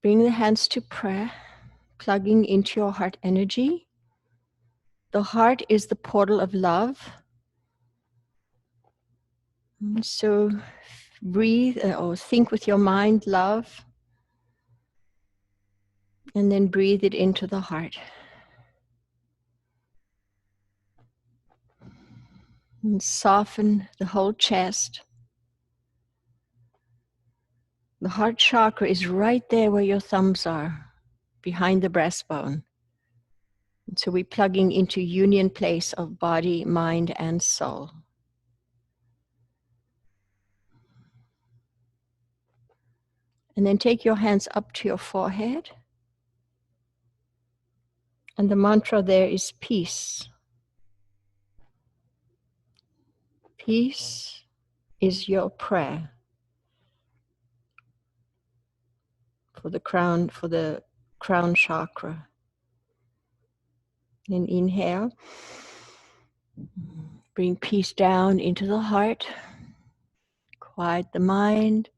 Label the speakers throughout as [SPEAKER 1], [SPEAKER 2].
[SPEAKER 1] Bring the hands to prayer, plugging into your heart energy. The heart is the portal of love. So breathe or think with your mind love, and then breathe it into the heart. And soften the whole chest. The heart chakra is right there where your thumbs are, behind the breastbone. And so we're plugging into union place of body, mind, and soul. And then take your hands up to your forehead. And the mantra there is peace. Peace is your prayer for the crown chakra. Then inhale. Bring peace down into the heart. Quiet the mind.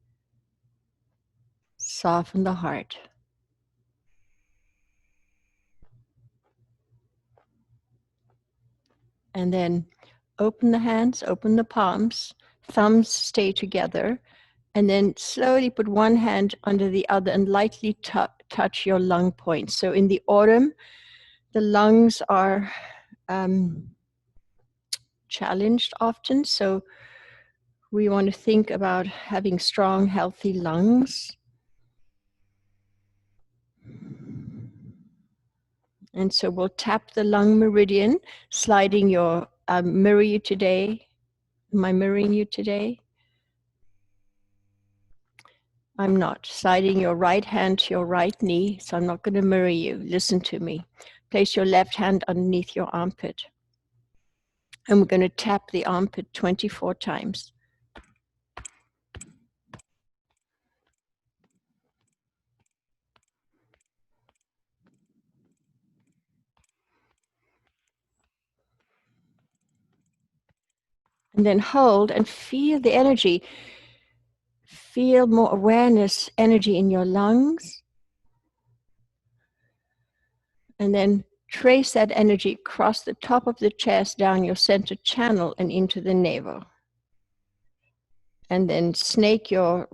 [SPEAKER 1] Soften the heart. And then open the hands, open the palms, thumbs stay together, and then slowly put one hand under the other and lightly touch your lung points. So in the autumn, the lungs are challenged often, so we want to think about having strong, healthy lungs. And so we'll tap the lung meridian, sliding your, mirror you today. Am I mirroring you today? I'm not. Sliding your right hand to your right knee, so I'm not going to mirror you. Listen to me. Place your left hand underneath your armpit. And we're going to tap the armpit 24 times. And then hold and feel the energy. Feel more awareness, energy in your lungs. And then trace that energy across the top of the chest, down your center channel, and into the navel. And then snake your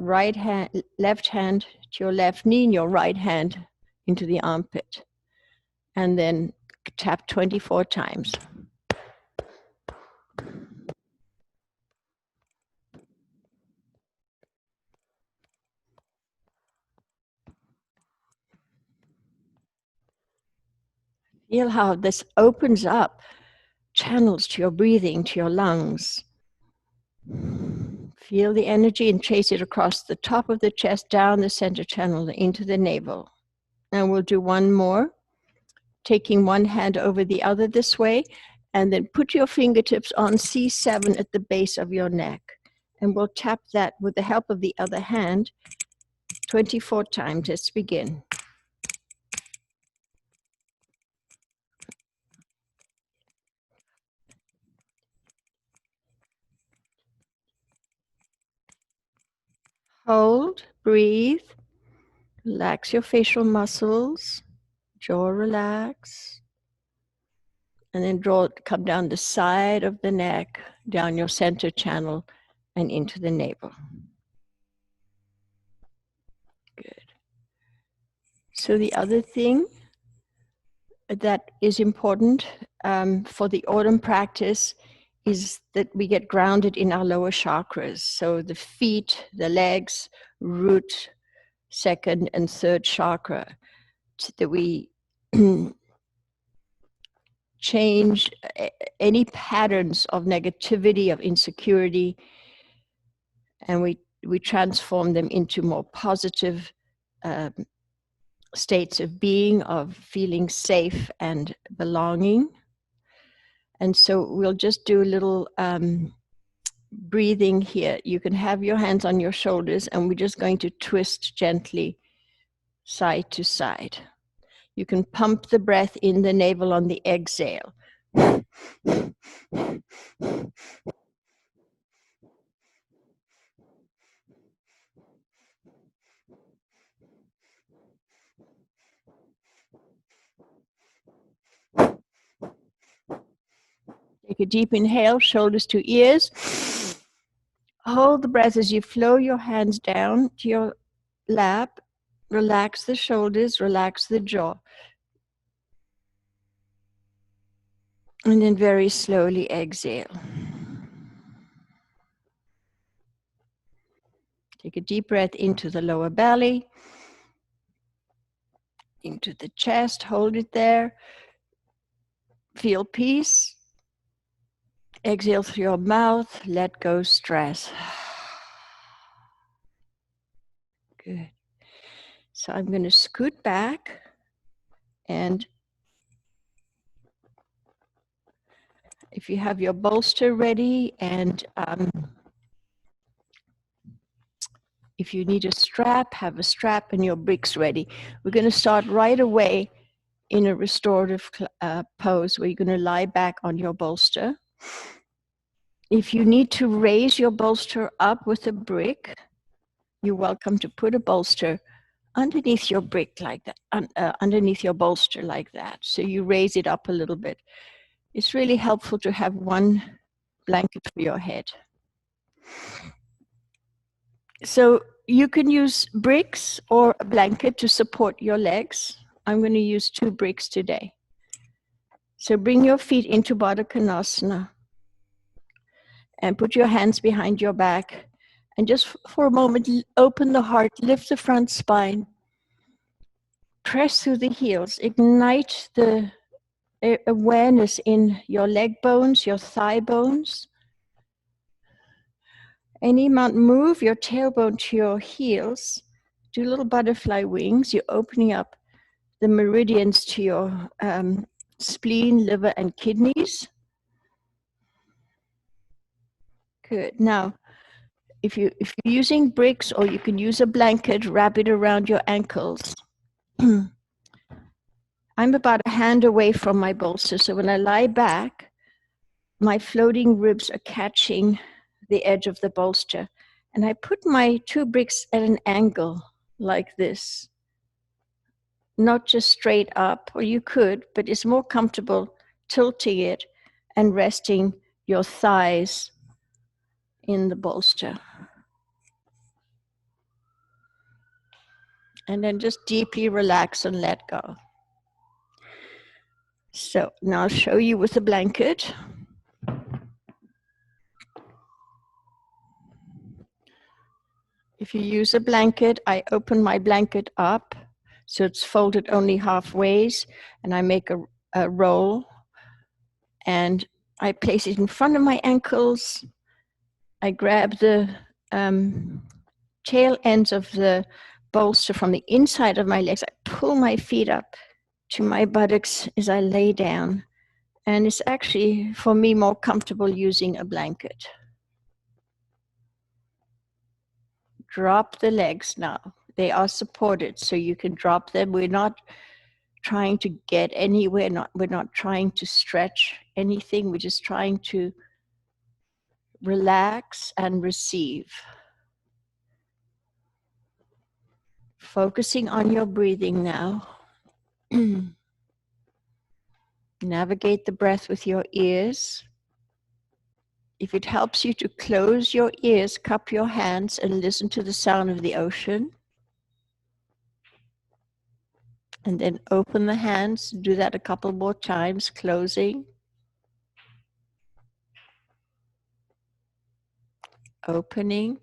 [SPEAKER 1] left hand to your left knee and your right hand into the armpit. And then tap 24 times. Feel how this opens up channels to your breathing, to your lungs. Feel the energy and trace it across the top of the chest, down the center channel, into the navel. And we'll do one more, taking one hand over the other this way, and then put your fingertips on C7 at the base of your neck. And we'll tap that with the help of the other hand 24 times. Let's begin. Hold, breathe, relax your facial muscles, jaw relax, and then come down the side of the neck, down your center channel, and into the navel. Good. So the other thing that is important for the autumn practice is that we get grounded in our lower chakras. So the feet, the legs, root, second and third chakra, that we change any patterns of negativity, of insecurity, and we transform them into more positive states of being, of feeling safe and belonging. And so we'll just do a little breathing here. You can have your hands on your shoulders, and we're just going to twist gently side to side. You can pump the breath in the navel on the exhale. Take a deep inhale, shoulders to ears. Hold the breath as you flow your hands down to your lap. Relax the shoulders, relax the jaw. And then very slowly exhale. Take a deep breath into the lower belly, into the chest, hold it there. Feel peace. Exhale through your mouth, let go stress. Good. So I'm going to scoot back, and if you have your bolster ready, and if you need a strap, have a strap and your bricks ready. We're going to start right away in a restorative pose where you're going to lie back on your bolster. If you need to raise your bolster up with a brick, you're welcome to put a bolster underneath your brick like that, underneath your bolster like that. So you raise it up a little bit. It's really helpful to have one blanket for your head. So you can use bricks or a blanket to support your legs. I'm going to use 2 bricks today. So bring your feet into Baddha Konasana and put your hands behind your back. And just for a moment, open the heart, lift the front spine, press through the heels, ignite the awareness in your leg bones, your thigh bones. Any amount, move your tailbone to your heels. Do little butterfly wings. You're opening up the meridians to your spleen, liver, and kidneys. Good. Now, if you're using bricks, or you can use a blanket, wrap it around your ankles. I'm about a hand away from my bolster, so when I lie back, my floating ribs are catching the edge of the bolster. And I put my 2 bricks at an angle like this. Not just straight up, or you could, but it's more comfortable tilting it and resting your thighs in the bolster. And then just deeply relax and let go. So now I'll show you with a blanket. If you use a blanket, I open my blanket up so it's folded only halfways, and I make a roll, and I place it in front of my ankles. I grab the tail ends of the bolster from the inside of my legs. I pull my feet up to my buttocks as I lay down, and it's actually, for me, more comfortable using a blanket. Drop the legs now. They are supported, so you can drop them. We're not trying to get anywhere. We're not trying to stretch anything. We're just trying to relax and receive. Focusing on your breathing now. Navigate the breath with your ears. If it helps you to close your ears, cup your hands and listen to the sound of the ocean. And then open the hands. Do that a couple more times, closing. Opening.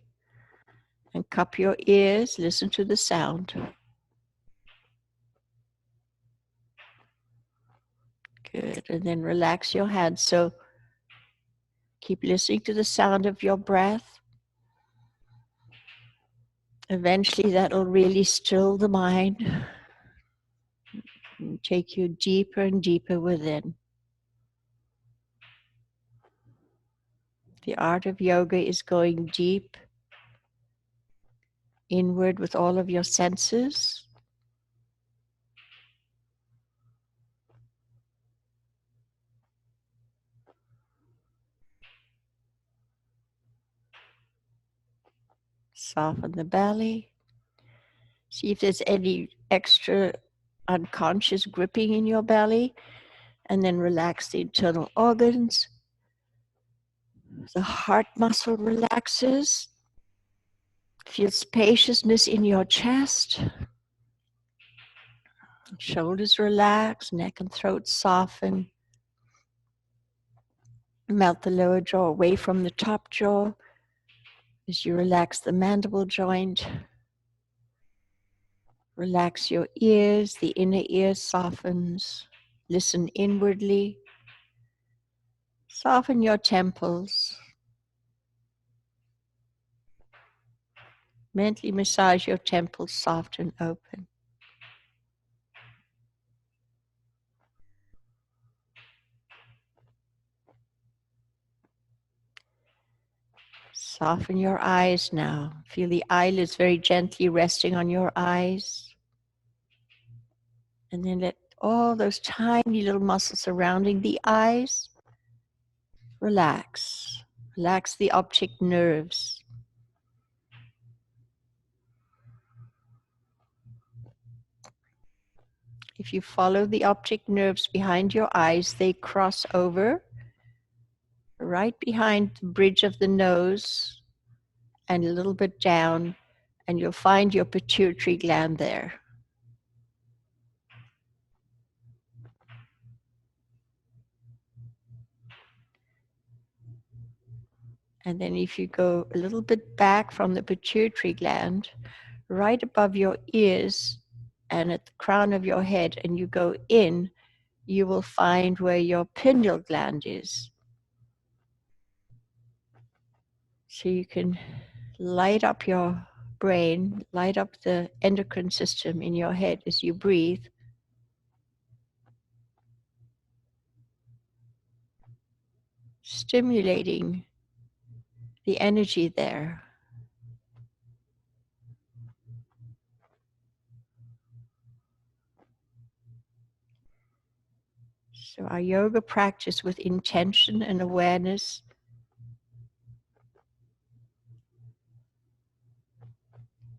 [SPEAKER 1] And cup your ears, listen to the sound. Good. And then relax your hands. So keep listening to the sound of your breath. Eventually that'll really still the mind and take you deeper and deeper within. The art of yoga is going deep inward with all of your senses. Soften the belly. See if there's any extra unconscious gripping in your belly, and then relax the internal organs. The heart muscle relaxes. Feel spaciousness in your chest. Shoulders relax, neck and throat soften. Melt the lower jaw away from the top jaw as you relax the mandible joint. Relax your ears, the inner ear softens. Listen inwardly. Soften your temples. Mentally massage your temples soft and open. Soften your eyes now. Feel the eyelids very gently resting on your eyes. And then let all those tiny little muscles surrounding the eyes relax. Relax the optic nerves. If you follow the optic nerves behind your eyes, they cross over right behind the bridge of the nose and a little bit down, and you'll find your pituitary gland there. And then if you go a little bit back from the pituitary gland, right above your ears and at the crown of your head, and you go in, you will find where your pineal gland is. So you can light up your brain, light up the endocrine system in your head as you breathe. Stimulating the energy there. So our yoga practice with intention and awareness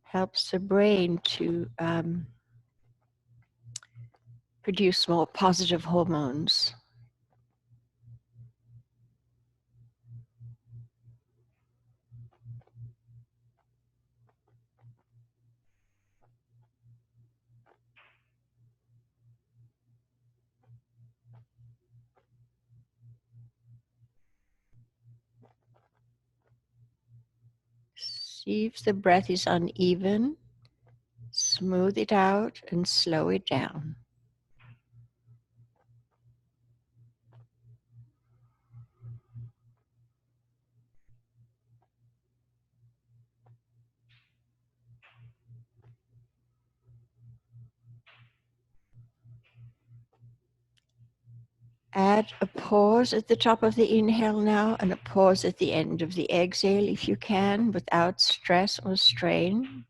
[SPEAKER 1] helps the brain to produce more positive hormones. See if the breath is uneven, smooth it out and slow it down. Add a pause at the top of the inhale now and a pause at the end of the exhale if you can, without stress or strain.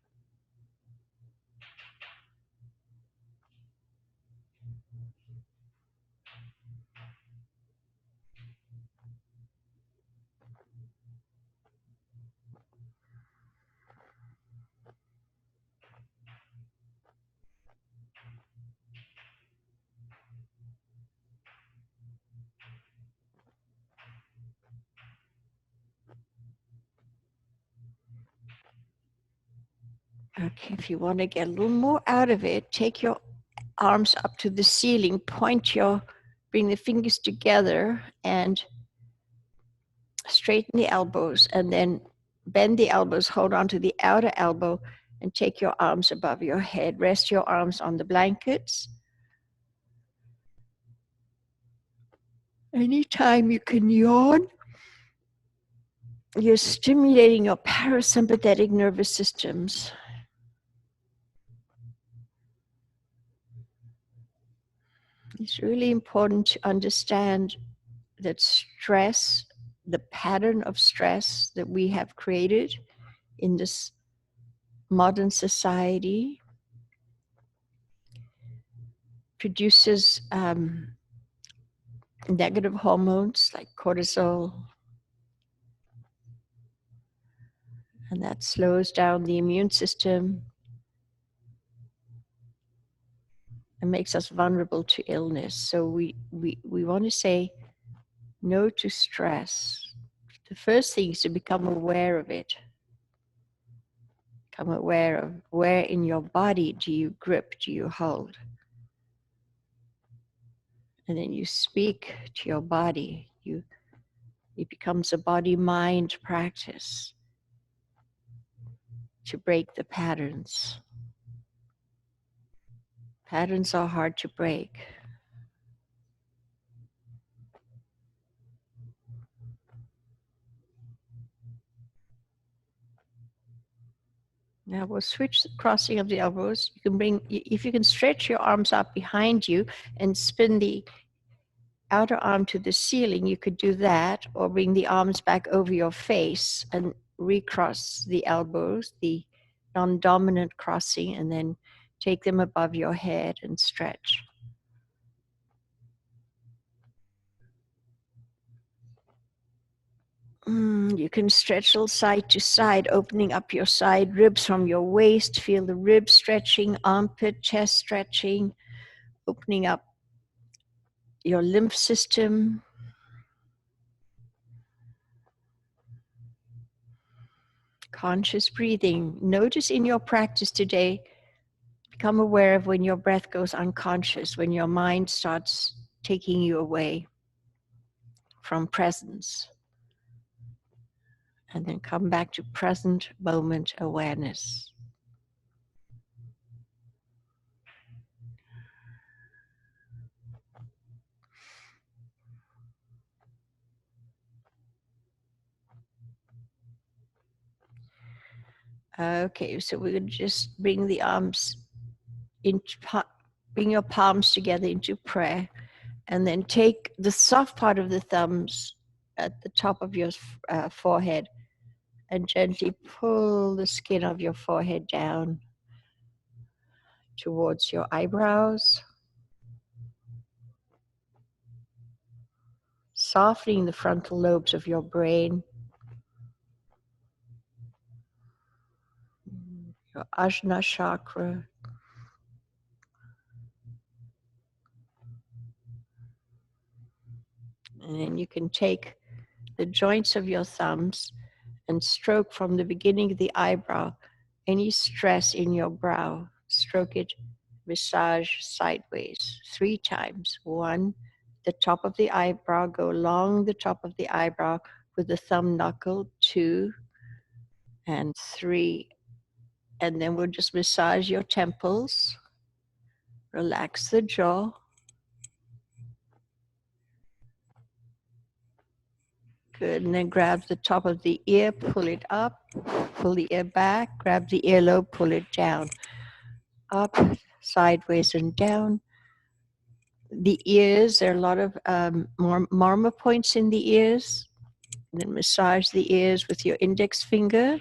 [SPEAKER 1] Okay, if you want to get a little more out of it, take your arms up to the ceiling, bring the fingers together and straighten the elbows, and then bend the elbows, hold on to the outer elbow and take your arms above your head. Rest your arms on the blankets. Anytime you can yawn, you're stimulating your parasympathetic nervous systems. It's really important to understand that stress, the pattern of stress that we have created in this modern society, produces negative hormones like cortisol, and that slows down the immune system and makes us vulnerable to illness. So we want to say no to stress. The first thing is to become aware of it. Become aware of where in your body do you grip, do you hold. And then you speak to your body. It becomes a body-mind practice to break the patterns. Patterns are hard to break. Now we'll switch the crossing of the elbows. You can bring, if you can stretch your arms out behind you and spin the outer arm to the ceiling, you could do that, or bring the arms back over your face and recross the elbows, the non-dominant crossing, and then take them above your head and stretch. You can stretch side to side, opening up your side ribs from your waist. Feel the ribs stretching, armpit, chest stretching, opening up your lymph system. Conscious breathing. Notice in your practice today, become aware of when your breath goes unconscious, when your mind starts taking you away from presence. And then come back to present moment awareness. Okay, so we're going to just bring the arms bring your palms together into prayer, and then take the soft part of the thumbs at the top of your forehead and gently pull the skin of your forehead down towards your eyebrows, softening the frontal lobes of your brain, your Ajna chakra, and then you can take the joints of your thumbs and stroke from the beginning of the eyebrow any stress in your brow. Stroke it, massage sideways 3 times. 1, the top of the eyebrow, go along the top of the eyebrow with the thumb knuckle. 2 and 3. And then we'll just massage your temples. Relax the jaw. Good, and then grab the top of the ear, pull it up, pull the ear back, grab the earlobe, pull it down. Up, sideways, and down. The ears, there are a lot of marma points in the ears. And then massage the ears with your index finger.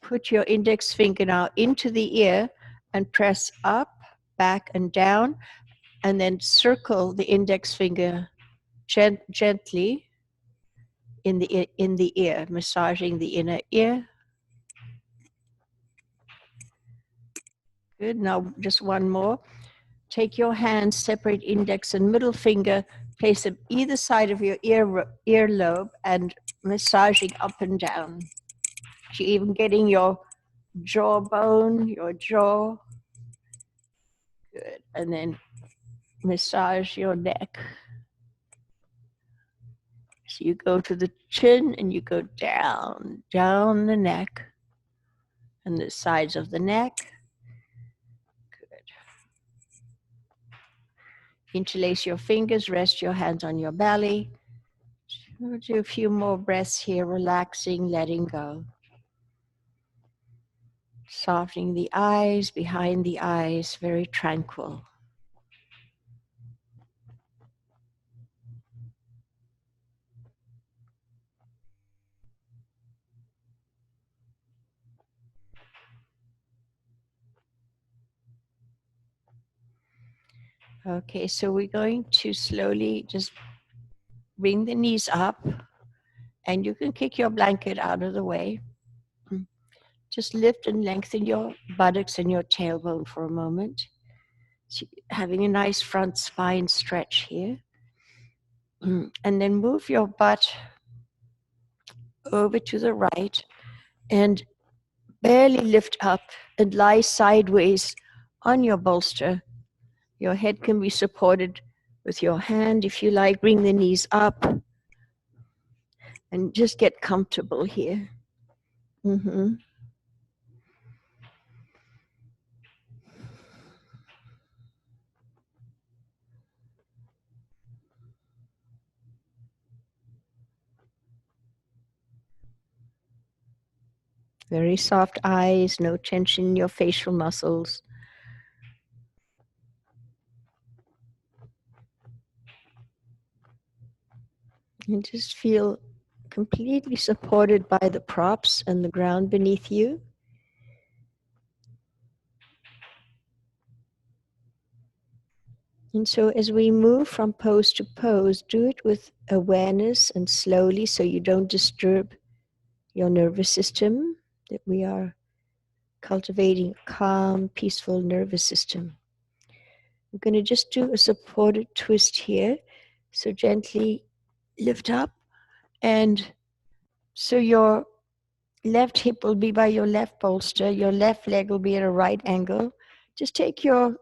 [SPEAKER 1] Put your index finger now into the ear and press up, back, and down, and then circle the index finger gently in the ear, massaging the inner ear. Good. Now just one more. Take your hands, separate index and middle finger, place them either side of your earlobe and massaging up and down. You're even getting your jawbone, your jaw. Good. And then massage your neck. So you go to the chin and you go down, down the neck and the sides of the neck. Good. Interlace your fingers, rest your hands on your belly. We'll do a few more breaths here, relaxing, letting go. Softening the eyes, behind the eyes, very tranquil. Okay, so we're going to slowly just bring the knees up, and you can kick your blanket out of the way. Just lift and lengthen your buttocks and your tailbone for a moment. So having a nice front spine stretch here. And then move your butt over to the right, and barely lift up and lie sideways on your bolster. Your head can be supported with your hand if you like. Bring the knees up and just get comfortable here. Very soft eyes, no tension in your facial muscles. And just feel completely supported by the props and the ground beneath you. And so as we move from pose to pose, do it with awareness and slowly so you don't disturb your nervous system, that we are cultivating a calm, peaceful nervous system. We're going to just do a supported twist here. So gently lift up, and so your left hip will be by your left bolster, your left leg will be at a right angle. Just take your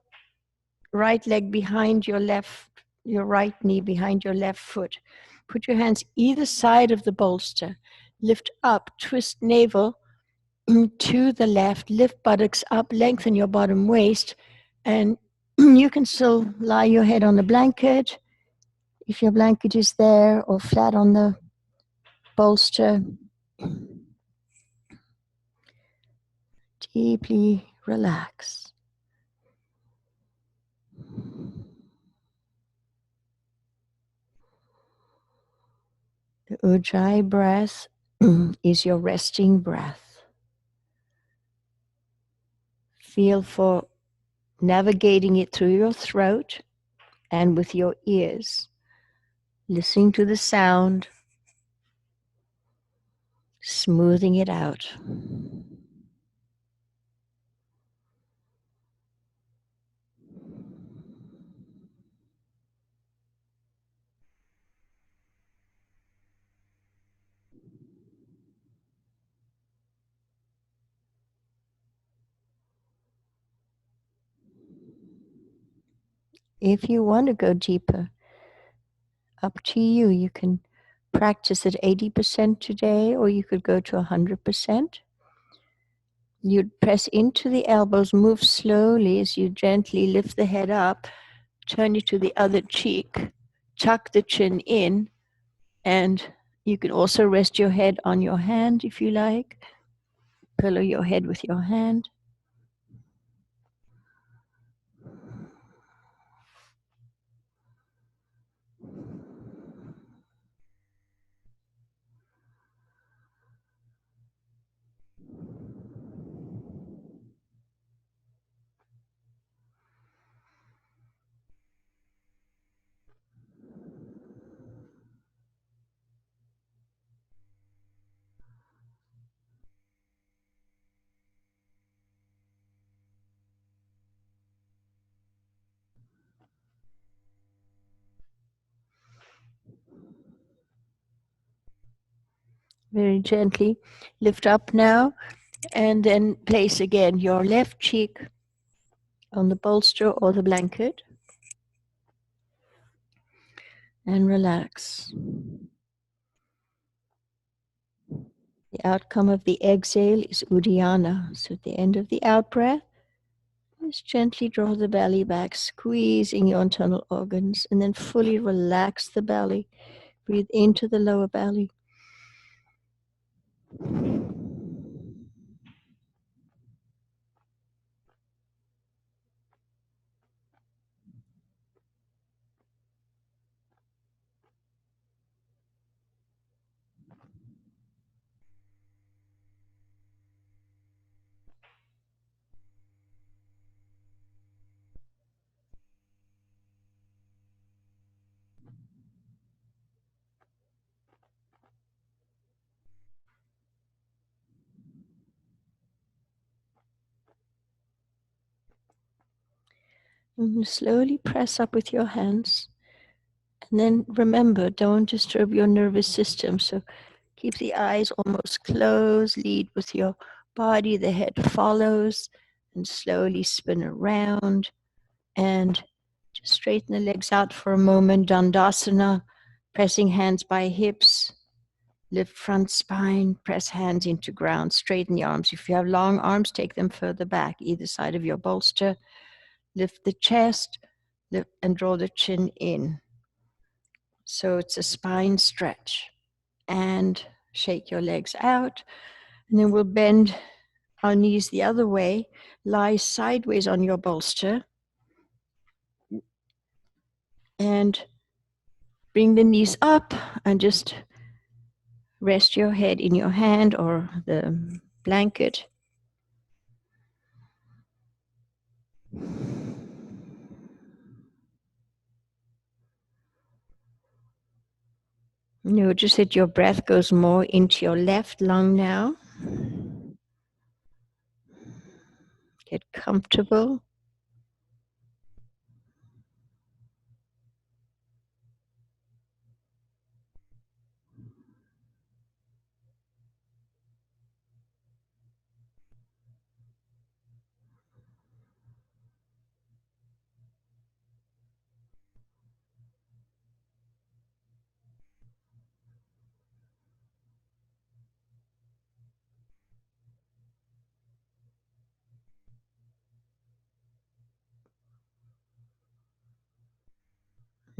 [SPEAKER 1] right leg behind your right knee behind your left foot. Put your hands either side of the bolster. Lift up, twist navel to the left, lift buttocks up, lengthen your bottom waist, and you can still lie your head on the blanket if your blanket is there, or flat on the bolster. Deeply relax. The Ujjayi breath is your resting breath. Feel for navigating it through your throat and with your ears, listening to the sound, smoothing it out. If you want to go deeper, up to you. You can practice at 80% today, or you could go to 100%. You'd press into the elbows, move slowly as you gently lift the head up, turn it to the other cheek, tuck the chin in, and you can also rest your head on your hand if you like. Pillow your head with your hand. Very gently lift up now, and then place again your left cheek on the bolster or the blanket, and relax. The outcome of the exhale is Uddiyana. So at the end of the out breath, just gently draw the belly back, squeezing your internal organs, and then fully relax the belly. Breathe into the lower belly. And slowly press up with your hands. And then remember, don't disturb your nervous system. So Keep the eyes almost closed. Lead with your body. The head follows. And slowly spin around. And just straighten the legs out for a moment. Dandasana. Pressing hands by hips. Lift front spine. Press hands into ground. Straighten the arms. If you have long arms, take them further back, either side of your bolster. Lift the chest. Lift and draw the chin in. So it's a spine stretch. And shake your legs out. And then we'll bend our knees the other way. Lie sideways on your bolster. And bring the knees up and just rest your head in your hand or the blanket. Notice that your breath goes more into your left lung now. Get comfortable.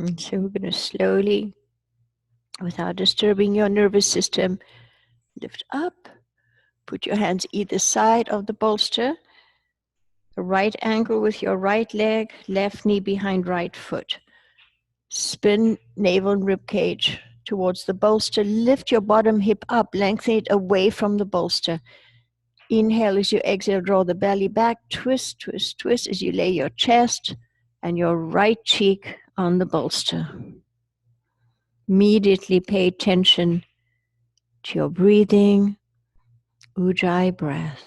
[SPEAKER 1] And so we're going to slowly, without disturbing your nervous system, lift up. Put your hands either side of the bolster. A right angle with your right leg, left knee behind right foot. Spin navel and rib cage towards the bolster. Lift your bottom hip up, lengthen it away from the bolster. Inhale as you exhale, draw the belly back. Twist, twist, twist as you lay your chest and your right cheek on the bolster. Immediately pay attention to your breathing, Ujjayi breath.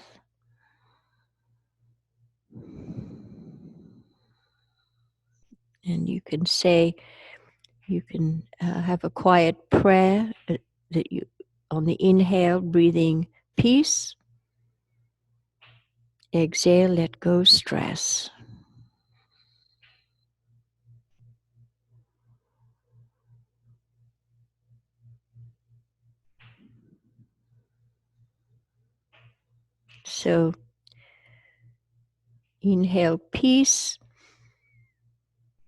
[SPEAKER 1] And you can say, you can have a quiet prayer that you, on the inhale, breathing peace. Exhale, let go stress. So inhale peace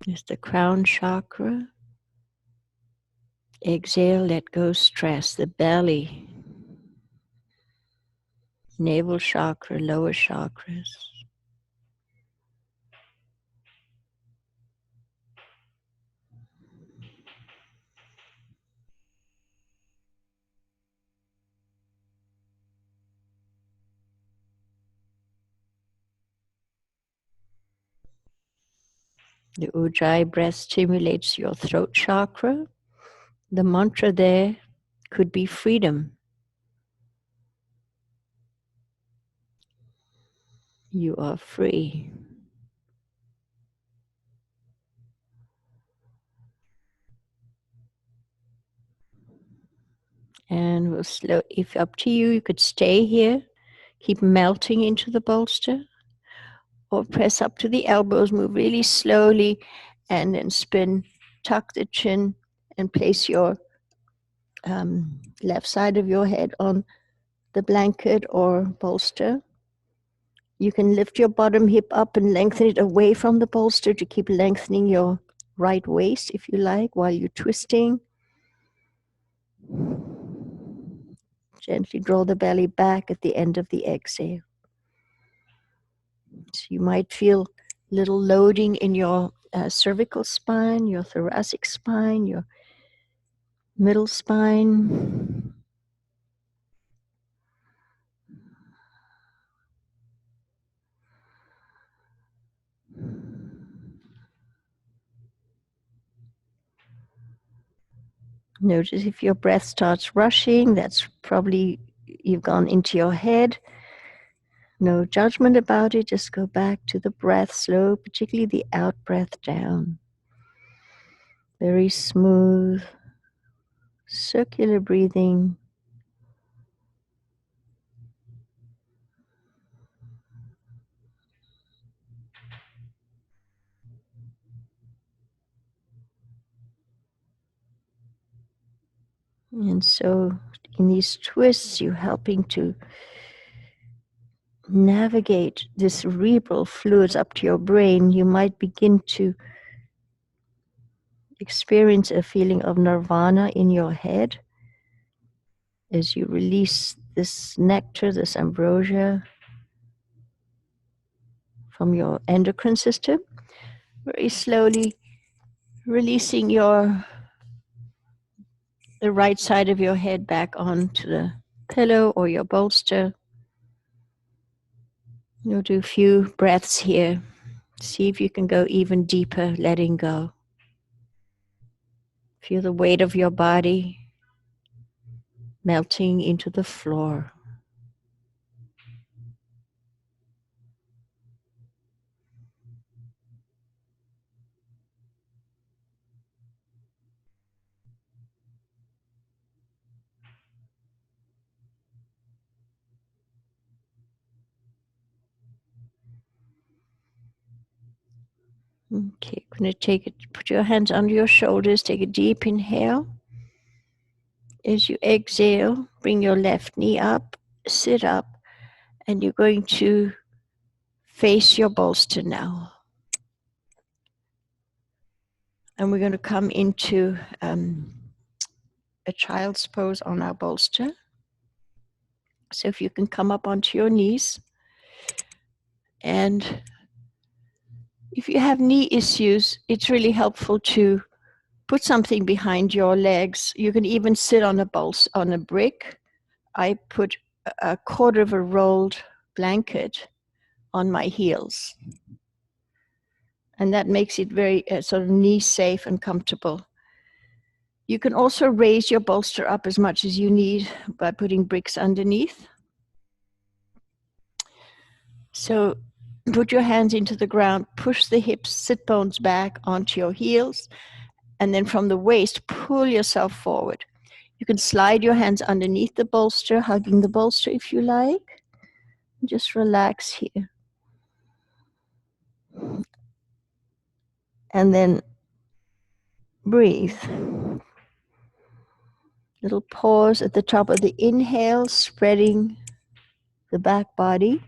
[SPEAKER 1] is the crown chakra. Exhale, let go stress, the belly, navel chakra, lower chakras. The Ujjayi breath stimulates your throat chakra. The mantra there could be freedom. You are free. And we'll slow, if up to you, you could stay here, keep melting into the bolster, or press up to the elbows, move really slowly, and then spin, tuck the chin, and place your left side of your head on the blanket or bolster. You can lift your bottom hip up and lengthen it away from the bolster to keep lengthening your right waist, if you like, while you're twisting. Gently draw the belly back at the end of the exhale. So you might feel little loading in your cervical spine, your thoracic spine, your middle spine. Notice if your breath starts rushing, that's probably you've gone into your head. No judgment about it, just go back to the breath, slow, particularly the out breath down. Very smooth, circular breathing, And so in these twists, you're helping to navigate this cerebral fluids up to your brain. You might begin to experience a feeling of nirvana in your head as you release this nectar, this ambrosia from your endocrine system. Very slowly releasing the right side of your head back onto the pillow or your bolster. You'll do a few breaths here. See if you can go even deeper, letting go. Feel the weight of your body melting into the floor. Okay, going to take it, put your hands under your shoulders, take a deep inhale. As you exhale, bring your left knee up, sit up, and you're going to face your bolster now. And we're going to come into a child's pose on our bolster. So if you can come up onto your knees, and if you have knee issues, it's really helpful to put something behind your legs. You can even sit on a brick. I put a quarter of a rolled blanket on my heels, and that makes it very sort of knee safe and comfortable. You can also raise your bolster up as much as you need by putting bricks underneath. So put your hands into the ground, push the hips, sit bones back onto your heels, and then from the waist, pull yourself forward. You can slide your hands underneath the bolster, hugging the bolster if you like. Just relax here. And then breathe. Little pause at the top of the inhale, spreading the back body.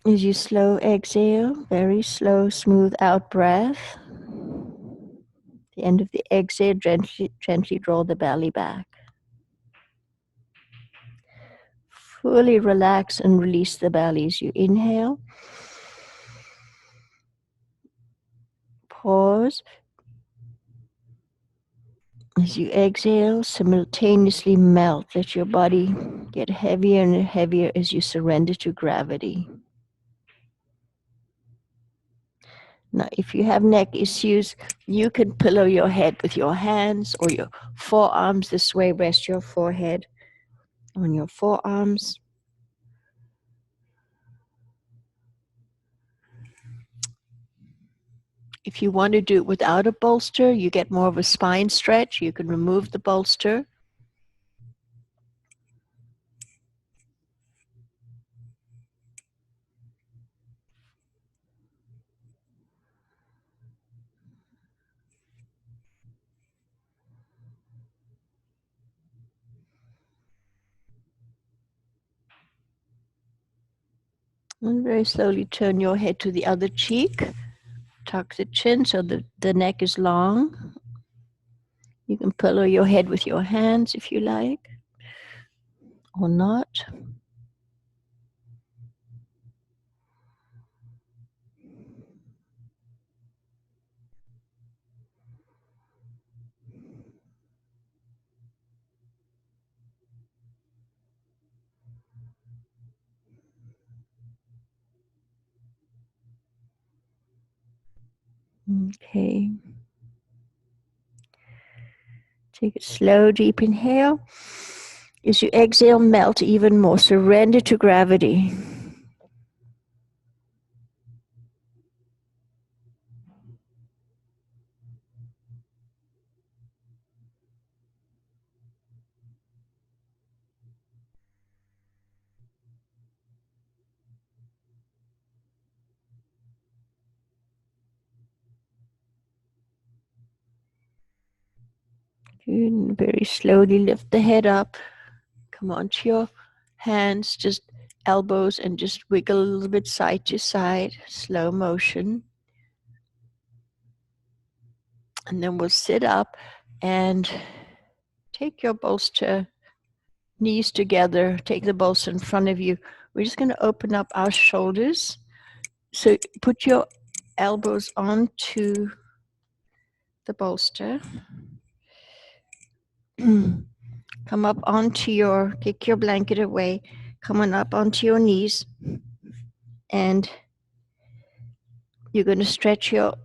[SPEAKER 1] As you slow exhale, very slow, smooth out breath. The end of the exhale, gently draw the belly back. Fully relax and release the belly as you inhale. Pause. As you exhale, simultaneously melt. Let your body get heavier and heavier as you surrender to gravity. Now, if you have neck issues, you can pillow your head with your hands or your forearms this way. Rest your forehead on your forearms. If you want to do it without a bolster, you get more of a spine stretch. You can remove the bolster. And very slowly turn your head to the other cheek. Tuck the chin so the neck is long. You can pillow your head with your hands if you like, or not. Okay. Take a slow, deep inhale. As you exhale, melt even more. Surrender to gravity. Good. And very slowly lift the head up. Come onto your hands, just elbows, and just wiggle a little bit side to side, slow motion. And then we'll sit up and take your bolster, knees together, take the bolster in front of you. We're just going to open up our shoulders. So put your elbows onto the bolster. Come up onto your, kick your blanket away, come on up onto your knees, and you're going to stretch your,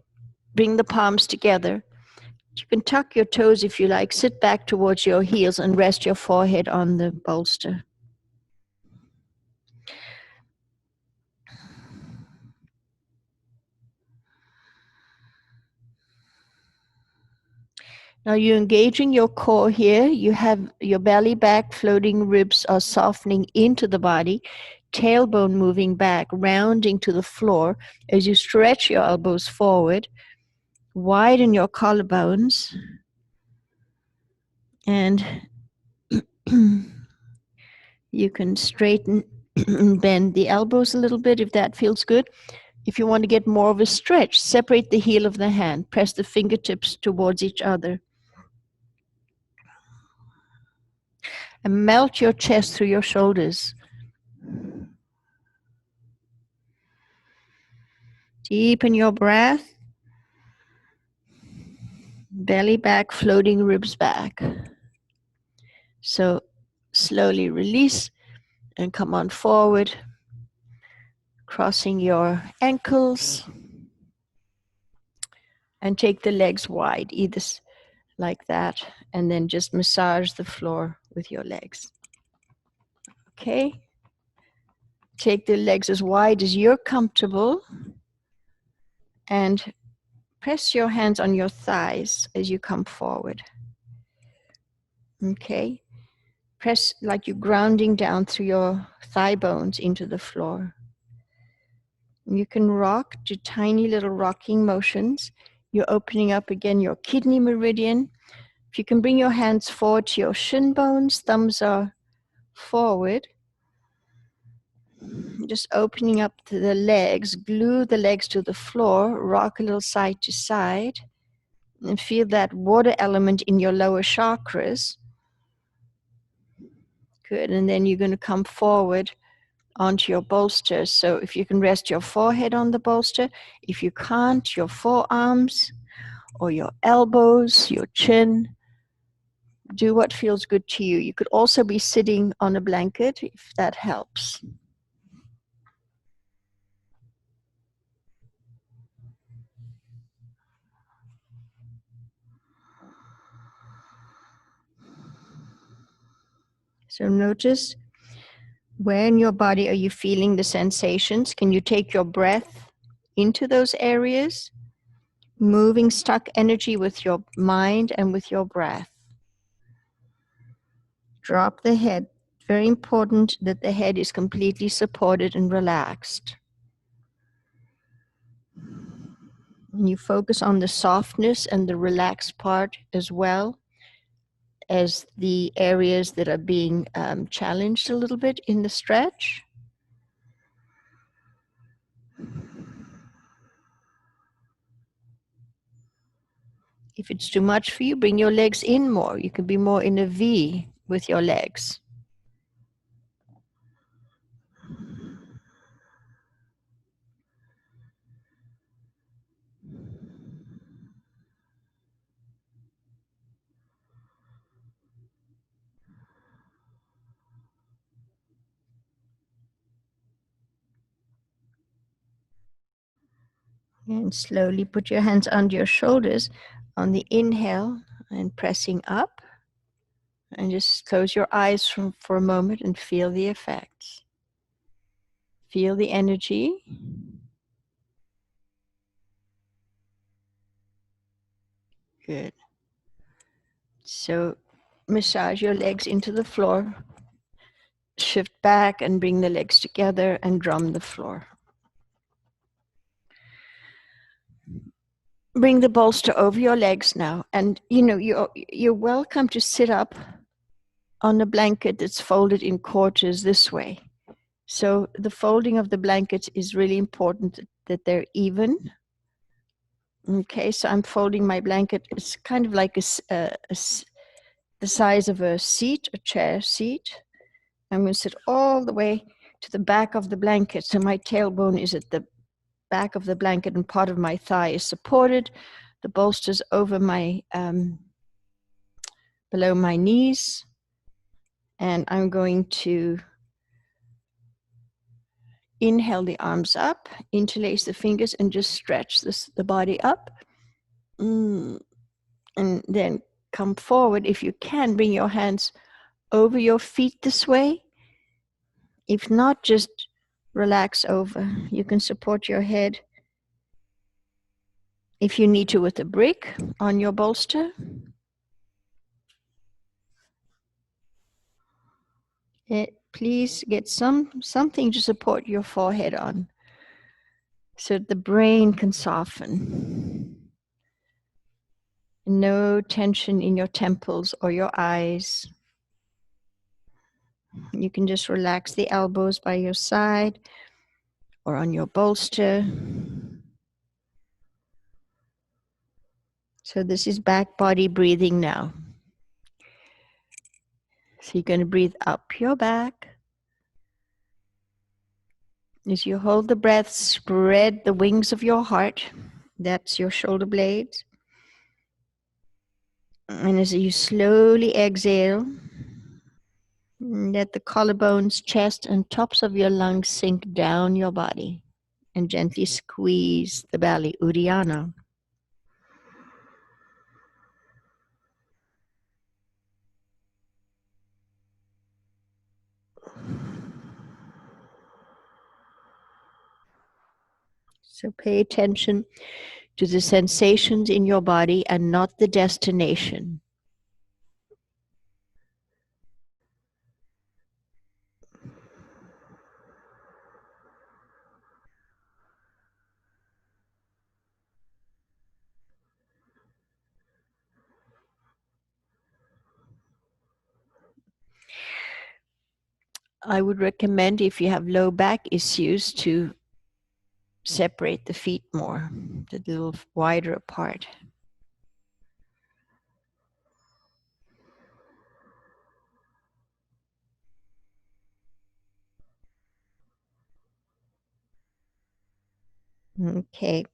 [SPEAKER 1] bring the palms together. You can tuck your toes if you like, sit back towards your heels and rest your forehead on the bolster. Now you're engaging your core here. You have your belly back, floating ribs are softening into the body, tailbone moving back, rounding to the floor as you stretch your elbows forward, widen your collarbones, and you can straighten and bend the elbows a little bit if that feels good. If you want to get more of a stretch, separate the heel of the hand, press the fingertips towards each other. And melt your chest through your shoulders. Deepen your breath. Belly back, floating ribs back. So slowly release and come on forward, crossing your ankles. And take the legs wide, either like that, and then just massage the floor with your legs. Okay? Take the legs as wide as you're comfortable and press your hands on your thighs as you come forward. Okay? Press like you're grounding down through your thigh bones into the floor. You can rock, do tiny little rocking motions. You're opening up again your kidney meridian. If you can bring your hands forward to your shin bones, thumbs are forward. Just opening up to the legs, glue the legs to the floor, rock a little side to side, and feel that water element in your lower chakras. Good, and then you're going to come forward onto your bolster. So if you can rest your forehead on the bolster, if you can't, your forearms or your elbows, your chin, do what feels good to you. You could also be sitting on a blanket if that helps. So notice, where in your body are you feeling the sensations? Can you take your breath into those areas? Moving stuck energy with your mind and with your breath. Drop the head. Very important that the head is completely supported and relaxed. And you focus on the softness and the relaxed part as well as the areas that are being challenged a little bit in the stretch. If it's too much for you, bring your legs in more. You can be more in a V with your legs. And slowly put your hands under your shoulders on the inhale and pressing up. And just close your eyes for a moment and feel the effects. Feel the energy. Good. So massage your legs into the floor. Shift back and bring the legs together and drum the floor. bring the bolster over your legs now. And you're welcome to sit up on a blanket that's folded in quarters this way. So the folding of the blankets is really important that they're even. Okay, so I'm folding my blanket. It's kind of like the size of a seat, a chair seat. I'm going to sit all the way to the back of the blanket. So my tailbone is at the back of the blanket and part of my thigh is supported. The bolster's over my, below my knees. And I'm going to inhale the arms up, interlace the fingers, and just stretch the body up. And then come forward. If you can, bring your hands over your feet this way. If not, just relax over. You can support your head if you need to with a brick on your bolster. Please get something to support your forehead on so that the brain can soften. No tension in your temples or your eyes. You can just relax the elbows by your side or on your bolster. So this is back body breathing now. So you're going to breathe up your back. As you hold the breath, spread the wings of your heart. That's your shoulder blades. And as you slowly exhale, let the collarbones, chest, and tops of your lungs sink down your body and gently squeeze the belly, Uddiyana. So pay attention to the sensations in your body and not the destination. I would recommend, if you have low back issues, to separate the feet more, a little wider apart. Okay.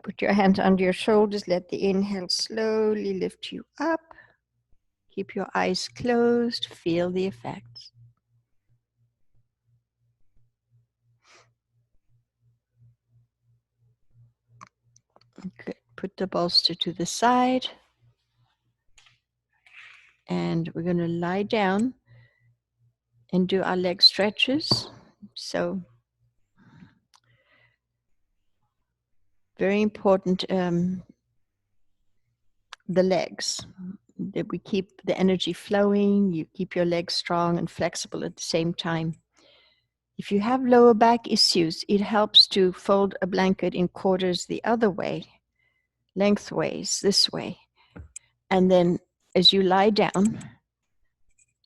[SPEAKER 1] Put your hands under your shoulders. Let the inhale slowly lift you up. Keep your eyes closed. Feel the effects. Good. Put the bolster to the side. And we're going to lie down and do our leg stretches. So very important, the legs, that we keep the energy flowing. You keep your legs strong and flexible at the same time. If you have lower back issues, it helps to fold a blanket in quarters the other way, lengthways, this way. And then as you lie down,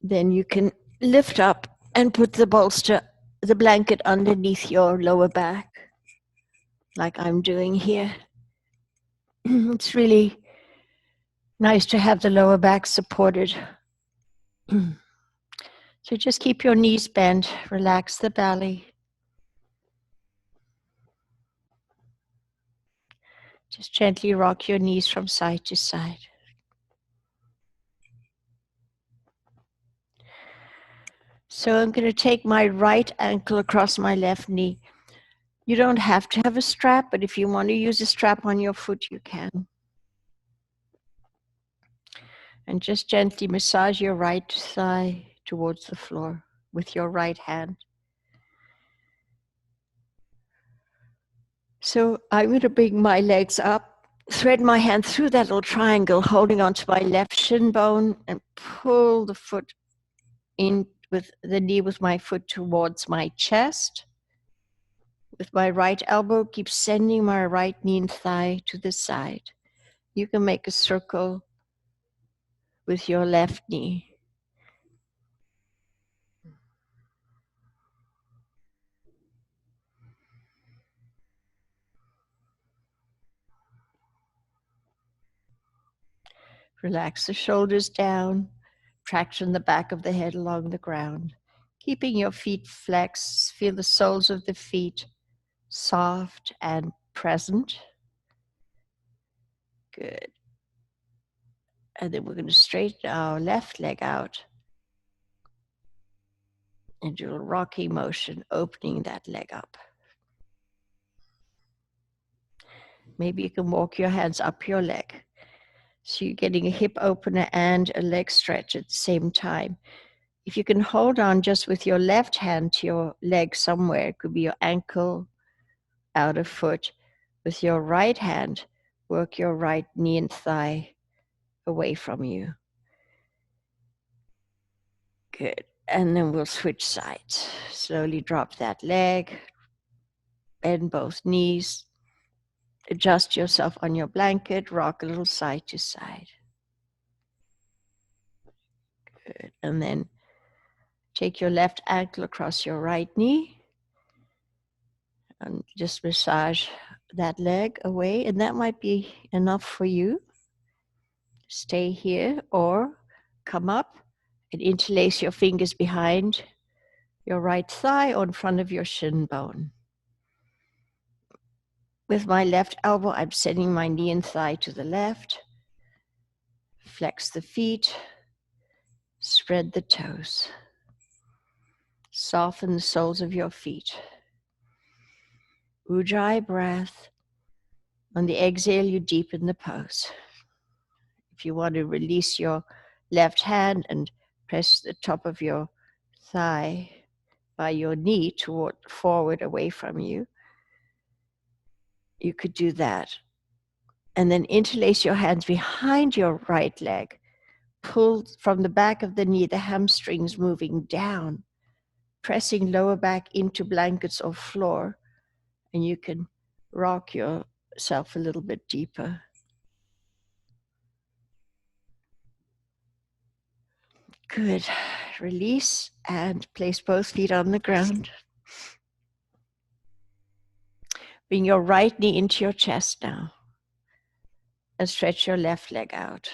[SPEAKER 1] then you can lift up and put the bolster, the blanket underneath your lower back, like I'm doing here. It's really nice to have the lower back supported. So just keep your knees bent, relax the belly. Just gently rock your knees from side to side. So I'm going to take my right ankle across my left knee. You don't have to have a strap, but if you want to use a strap on your foot, you can. And just gently massage your right thigh towards the floor with your right hand. So I'm going to bring my legs up, thread my hand through that little triangle, holding onto my left shin bone, and pull the foot in with the knee with my foot towards my chest. With my right elbow, keep sending my right knee and thigh to the side. You can make a circle with your left knee. Relax the shoulders down, traction the back of the head along the ground. Keeping your feet flexed, feel the soles of the feet soft and present. Good. And then we're going to straighten our left leg out and do a rocking motion, opening that leg up. Maybe you can walk your hands up your leg. So you're getting a hip opener and a leg stretch at the same time. If you can hold on just with your left hand to your leg somewhere, it could be your ankle, outer foot. With your right hand, work your right knee and thigh away from you. Good. And then we'll switch sides. Slowly drop that leg, bend both knees, adjust yourself on your blanket, rock a little side to side. Good. And then take your left ankle across your right knee and just massage that leg away. And that might be enough for you. Stay here or come up and interlace your fingers behind your right thigh or in front of your shin bone. With my left elbow, I'm sending my knee and thigh to the left. Flex the feet, spread the toes. Soften the soles of your feet. Ujjayi breath. On the exhale, you deepen the pose. If you want to release your left hand and press the top of your thigh by your knee forward away from you, you could do that. And then interlace your hands behind your right leg. Pull from the back of the knee, the hamstrings moving down, pressing lower back into blankets or floor, and you can rock yourself a little bit deeper. Good. Release and place both feet on the ground. Bring your right knee into your chest now and stretch your left leg out.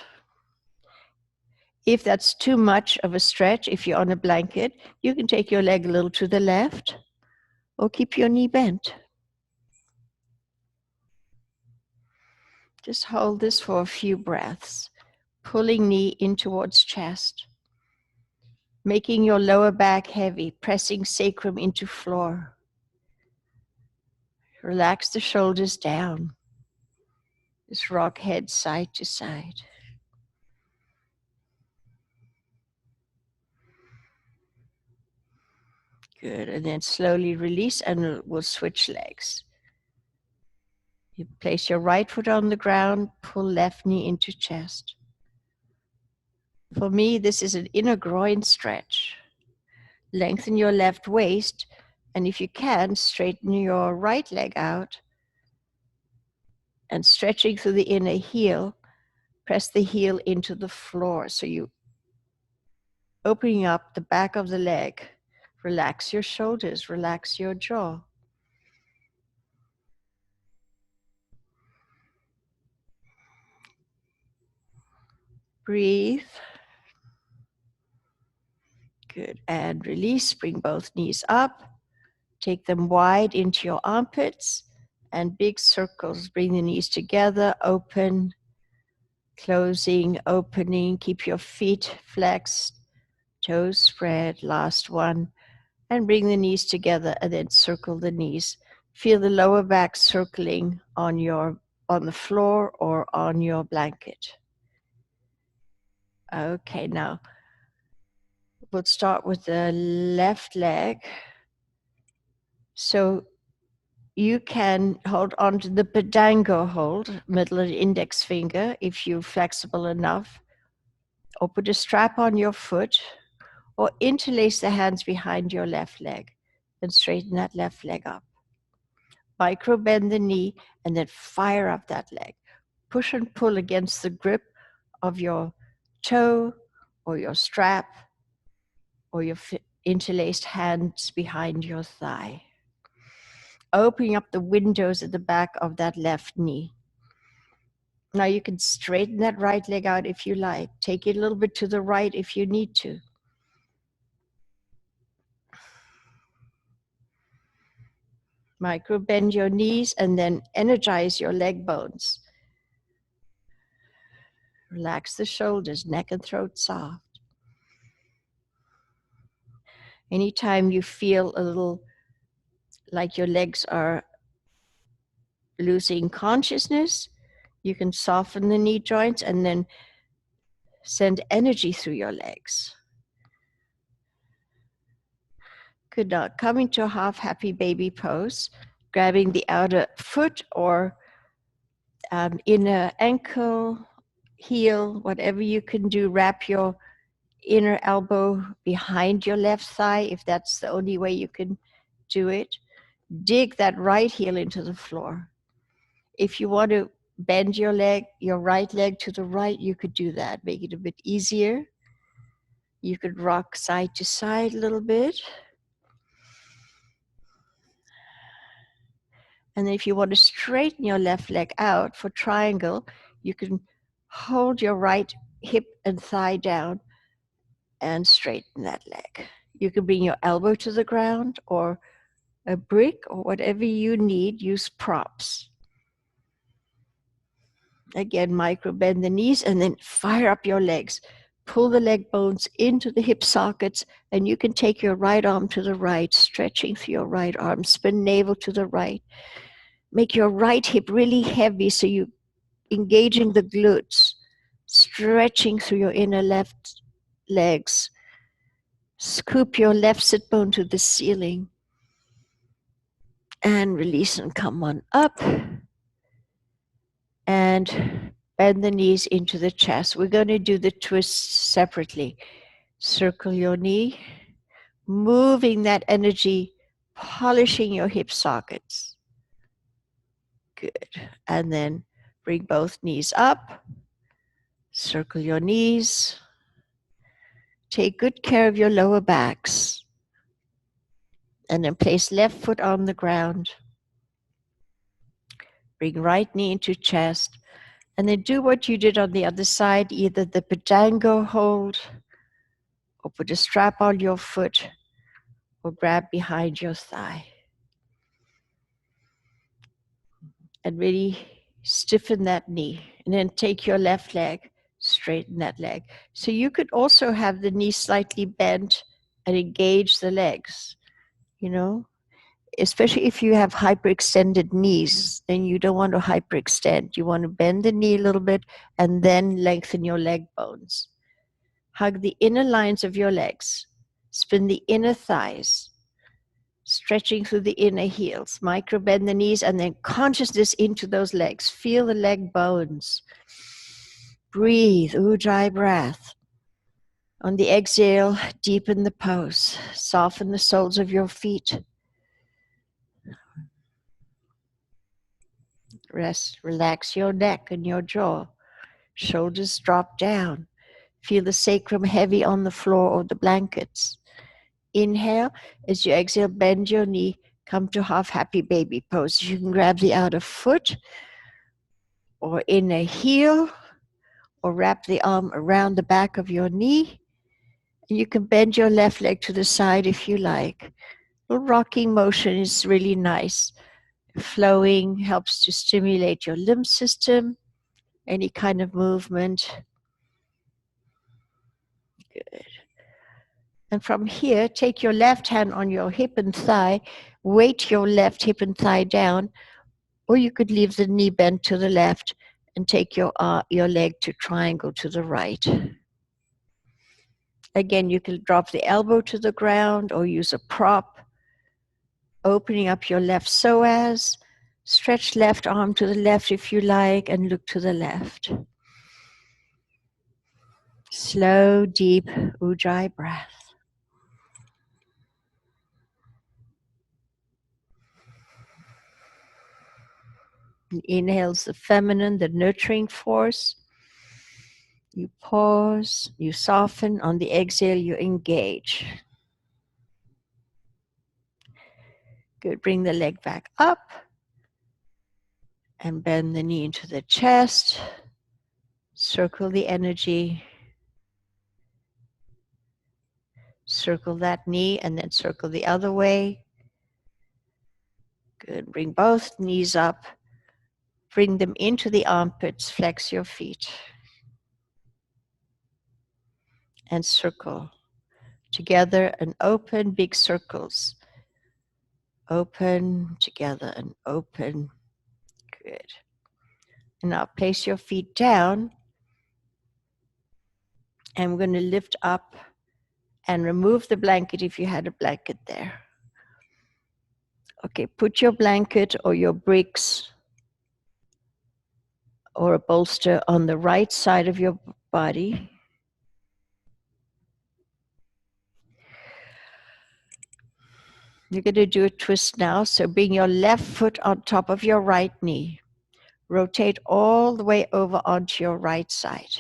[SPEAKER 1] If that's too much of a stretch, if you're on a blanket, you can take your leg a little to the left or keep your knee bent. Just hold this for a few breaths, pulling knee in towards chest, making your lower back heavy, pressing sacrum into floor. Relax the shoulders down. Just rock head side to side. Good, and then slowly release and we'll switch legs. You place your right foot on the ground, pull left knee into chest. For me, this is an inner groin stretch. Lengthen your left waist, and if you can, straighten your right leg out. And stretching through the inner heel, press the heel into the floor. So you opening up the back of the leg. Relax your shoulders, relax your jaw. Breathe. Good, and release, bring both knees up. Take them wide into your armpits and big circles. Bring the knees together, open, closing, opening. Keep your feet flexed, toes spread, last one. And bring the knees together and then circle the knees. Feel the lower back circling on the floor or on your blanket. Okay, now we'll start with the left leg. So you can hold on to the Padango hold, middle and index finger, if you're flexible enough, or put a strap on your foot, or interlace the hands behind your left leg and straighten that left leg up. Micro bend the knee and then fire up that leg. Push and pull against the grip of your toe or your strap or your interlaced hands behind your thigh. Opening up the windows at the back of that left knee. Now you can straighten that right leg out if you like. Take it a little bit to the right if you need to. Micro bend your knees and then energize your leg bones. Relax the shoulders, neck and throat soft. Anytime you feel a little like your legs are losing consciousness, you can soften the knee joints and then send energy through your legs. Good. Now, coming to a half happy baby pose, grabbing the outer foot or inner ankle, heel, whatever you can do. Wrap your inner elbow behind your left thigh if that's the only way you can do it. Dig that right heel into the floor. If you want to bend your leg, your right leg to the right, you could do that. Make it a bit easier. You could rock side to side a little bit. And then if you want to straighten your left leg out for triangle, you can hold your right hip and thigh down and straighten that leg. You can bring your elbow to the ground or a brick or whatever you need. Use props. Again, micro bend the knees and then fire up your legs. Pull the leg bones into the hip sockets, and you can take your right arm to the right, stretching through your right arm. Spin navel to the right. Make your right hip really heavy so you engaging the glutes, stretching through your inner left legs. Scoop your left sit bone to the ceiling and release and come on up and bend the knees into the chest. We're going to do the twists separately. Circle your knee, moving that energy, polishing your hip sockets. Good. And then bring both knees up, circle your knees. Take good care of your lower backs. And then place left foot on the ground. Bring right knee into chest. And then do what you did on the other side, either the Padango hold, or put a strap on your foot, or grab behind your thigh. And really stiffen that knee. And then take your left leg, straighten that leg. So you could also have the knee slightly bent and engage the legs, you know? Especially if you have hyperextended knees, then you don't want to hyperextend. You want to bend the knee a little bit and then lengthen your leg bones. Hug the inner lines of your legs. Spin the inner thighs, stretching through the inner heels. Micro bend the knees and then consciousness into those legs. Feel the leg bones. Breathe, Ujjayi breath. On the exhale, deepen the pose. Soften the soles of your feet. Rest, relax your neck and your jaw. Shoulders drop down. Feel the sacrum heavy on the floor or the blankets. Inhale. As you exhale, bend your knee. Come to half happy baby pose. You can grab the outer foot or inner heel or wrap the arm around the back of your knee. And you can bend your left leg to the side if you like. A little rocking motion is really nice. Flowing helps to stimulate your lymph system. Any kind of movement. Good. And from here, take your left hand on your hip and thigh, weight your left hip and thigh down, or you could leave the knee bent to the left and take your leg to triangle to the right. Again, you can drop the elbow to the ground or use a prop, opening up your left psoas. Stretch left arm to the left if you like and look to the left. Slow, deep Ujjayi breath. Inhale's the feminine, the nurturing force. You pause, you soften. On the exhale, you engage. Good. Bring the leg back up and bend the knee into the chest. Circle the energy. Circle that knee and then circle the other way. Good. Bring both knees up. Bring them into the armpits. Flex your feet. And circle. Together and open, big circles. Open, together and open. Good. And now place your feet down. And we're going to lift up and remove the blanket if you had a blanket there. Okay, put your blanket or your bricks or a bolster on the right side of your body. You're going to do a twist now, so bring your left foot on top of your right knee. Rotate all the way over onto your right side.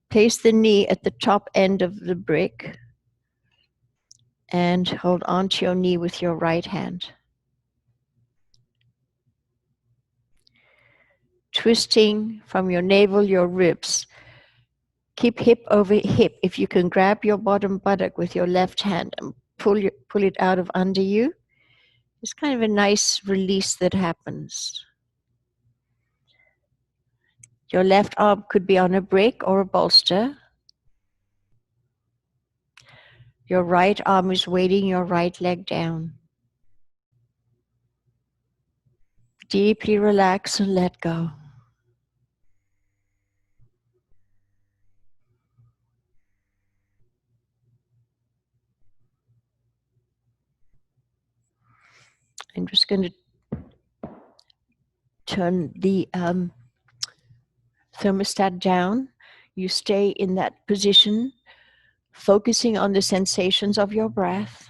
[SPEAKER 1] Place the knee at the top end of the brick and hold onto your knee with your right hand. Twisting from your navel, your ribs. Keep hip over hip. If you can grab your bottom buttock with your left hand and pull it out of under you, it's kind of a nice release that happens. Your left arm could be on a brick or a bolster. Your right arm is weighting your right leg down. Deeply relax and let go. I'm just going to turn the thermostat down. You stay in that position, focusing on the sensations of your breath.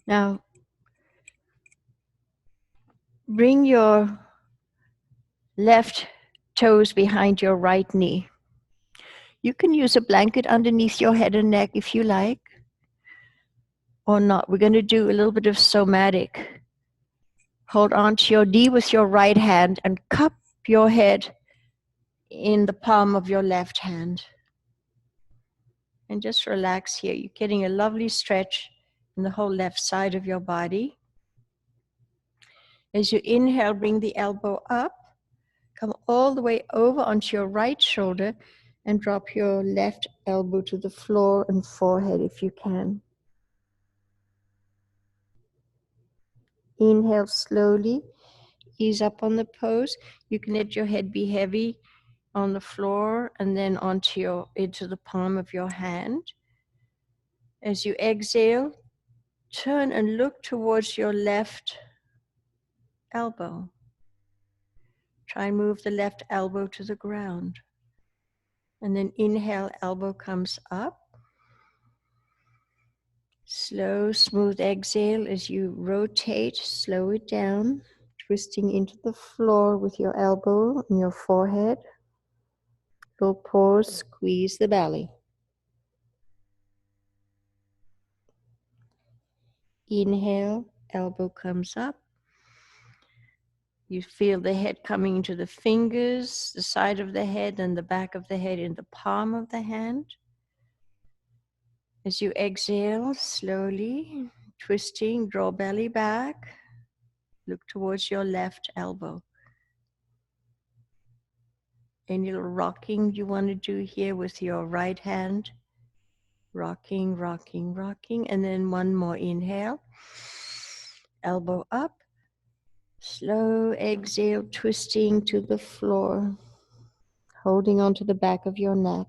[SPEAKER 1] Now, bring your left toes behind your right knee. You can use a blanket underneath your head and neck if you like, or not. We're going to do a little bit of somatic. Hold on to your knee with your right hand and cup your head in the palm of your left hand. And just relax here. You're getting a lovely stretch in the whole left side of your body. As you inhale, bring the elbow up. Come all the way over onto your right shoulder and drop your left elbow to the floor and forehead if you can. Inhale slowly, ease up on the pose. You can let your head be heavy on the floor and then into the palm of your hand. As you exhale, turn and look towards your left elbow. Try and move the left elbow to the ground. And then inhale, elbow comes up. Slow, smooth exhale as you rotate, slow it down, twisting into the floor with your elbow and your forehead. Little pause, squeeze the belly. Inhale, elbow comes up. You feel the head coming into the fingers, the side of the head and the back of the head in the palm of the hand. As you exhale, slowly, twisting, draw belly back. Look towards your left elbow. Any little rocking you want to do here with your right hand. Rocking, rocking, rocking. And then one more inhale. Elbow up. Slow exhale, twisting to the floor. Holding onto the back of your neck.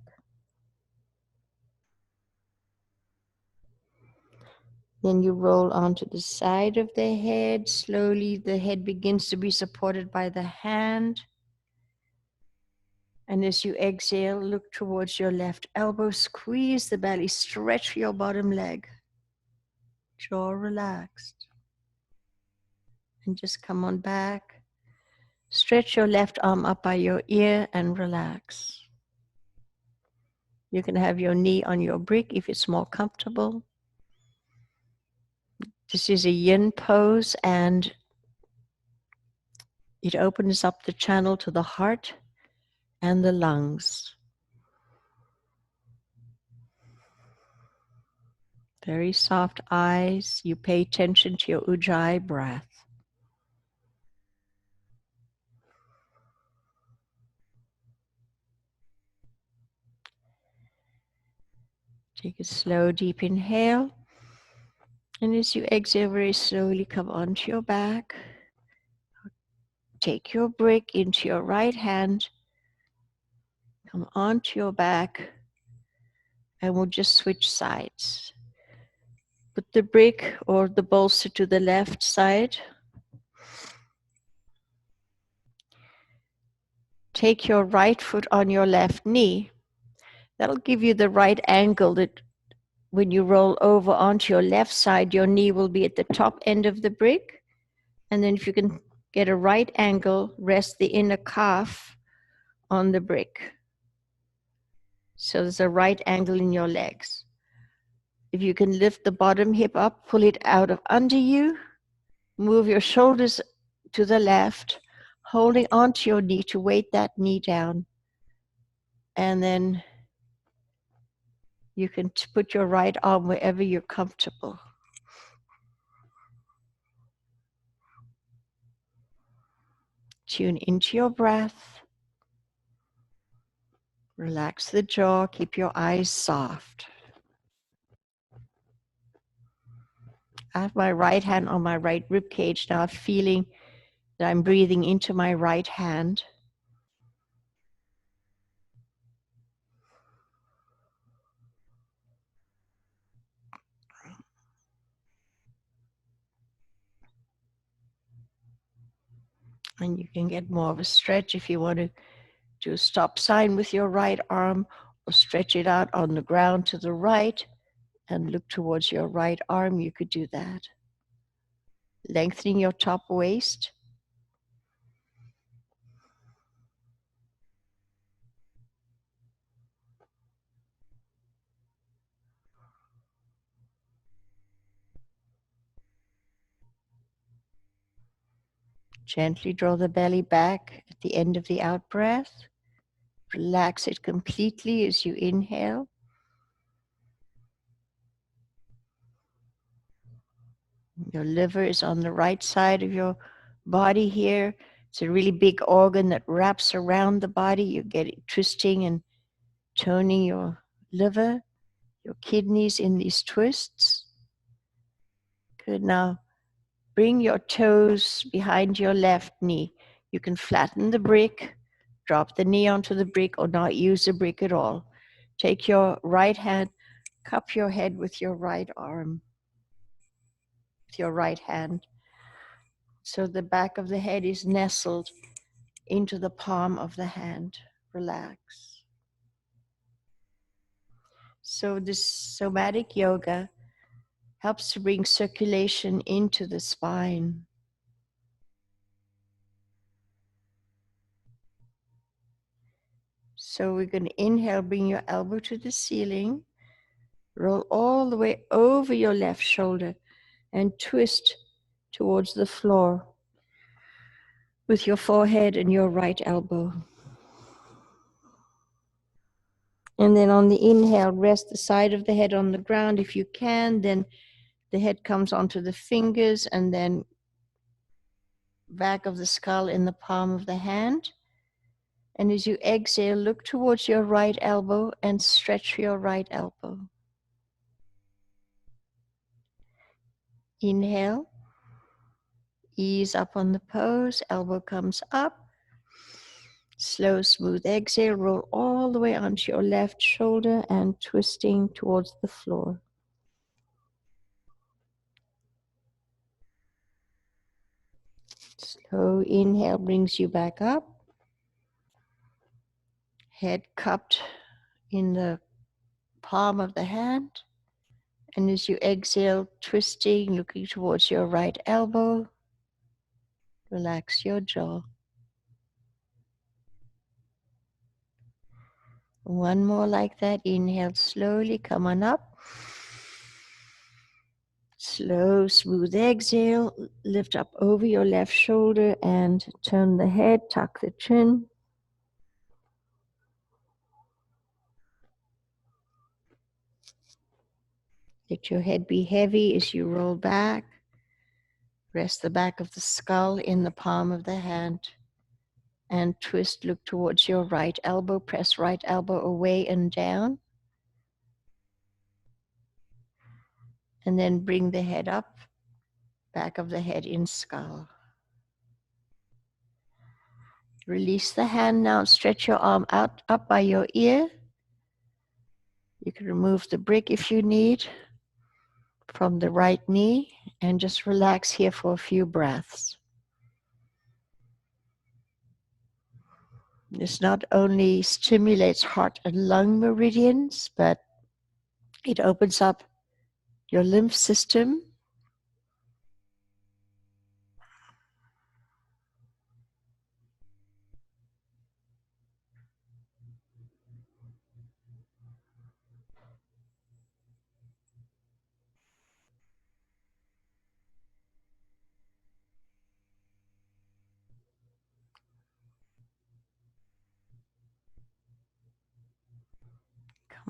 [SPEAKER 1] Then you roll onto the side of the head. Slowly, the head begins to be supported by the hand. And as you exhale, look towards your left elbow, squeeze the belly, stretch your bottom leg. Jaw relaxed. And just come on back. Stretch your left arm up by your ear and relax. You can have your knee on your brick if it's more comfortable. This is a yin pose, and it opens up the channel to the heart and the lungs. Very soft eyes. You pay attention to your ujjayi breath. Take a slow, deep inhale. And as you exhale, very slowly come onto your back. Take your brick into your right hand. Come onto your back. And we'll just switch sides. Put the brick or the bolster to the left side. Take your right foot on your left knee. That'll give you the right angle that when you roll over onto your left side, your knee will be at the top end of the brick. And then if you can get a right angle, rest the inner calf on the brick. So there's a right angle in your legs. If you can lift the bottom hip up, pull it out of under you, move your shoulders to the left, holding onto your knee to weight that knee down. And then you can put your right arm wherever you're comfortable. Tune into your breath. Relax the jaw. Keep your eyes soft. I have my right hand on my right rib cage now, feeling that I'm breathing into my right hand. And you can get more of a stretch if you want to do a stop sign with your right arm, or stretch it out on the ground to the right and look towards your right arm. You could do that. Lengthening your top waist. Gently draw the belly back at the end of the out breath. Relax it completely as you inhale. Your liver is on the right side of your body here. It's a really big organ that wraps around the body. You get it twisting and toning your liver, your kidneys in these twists. Good. Now bring your toes behind your left knee. You can flatten the brick, drop the knee onto the brick, or not use the brick at all. Take your right hand, cup your head with your right arm, with your right hand. So the back of the head is nestled into the palm of the hand. Relax. So this somatic yoga helps to bring circulation into the spine. So we're going to inhale, bring your elbow to the ceiling, roll all the way over your left shoulder and twist towards the floor with your forehead and your right elbow. And then on the inhale, rest the side of the head on the ground if you can. Then the head comes onto the fingers and then back of the skull in the palm of the hand. And as you exhale, look towards your right elbow and stretch your right elbow. Inhale, ease up on the pose, elbow comes up. Slow, smooth exhale, roll all the way onto your left shoulder and twisting towards the floor. Slow inhale brings you back up. Head cupped in the palm of the hand. And as you exhale, twisting, looking towards your right elbow, relax your jaw. One more like that. Inhale slowly, come on up. Slow, smooth exhale. Lift up over your left shoulder and turn the head, tuck the chin. Let your head be heavy as you roll back. Rest the back of the skull in the palm of the hand. And twist, look towards your right elbow. Press right elbow away and down. And then bring the head up. Back of the head in skull. Release the hand now. Stretch your arm out up by your ear. You can remove the brick if you need from the right knee and just relax here for a few breaths. This not only stimulates heart and lung meridians, but it opens up your lymph system.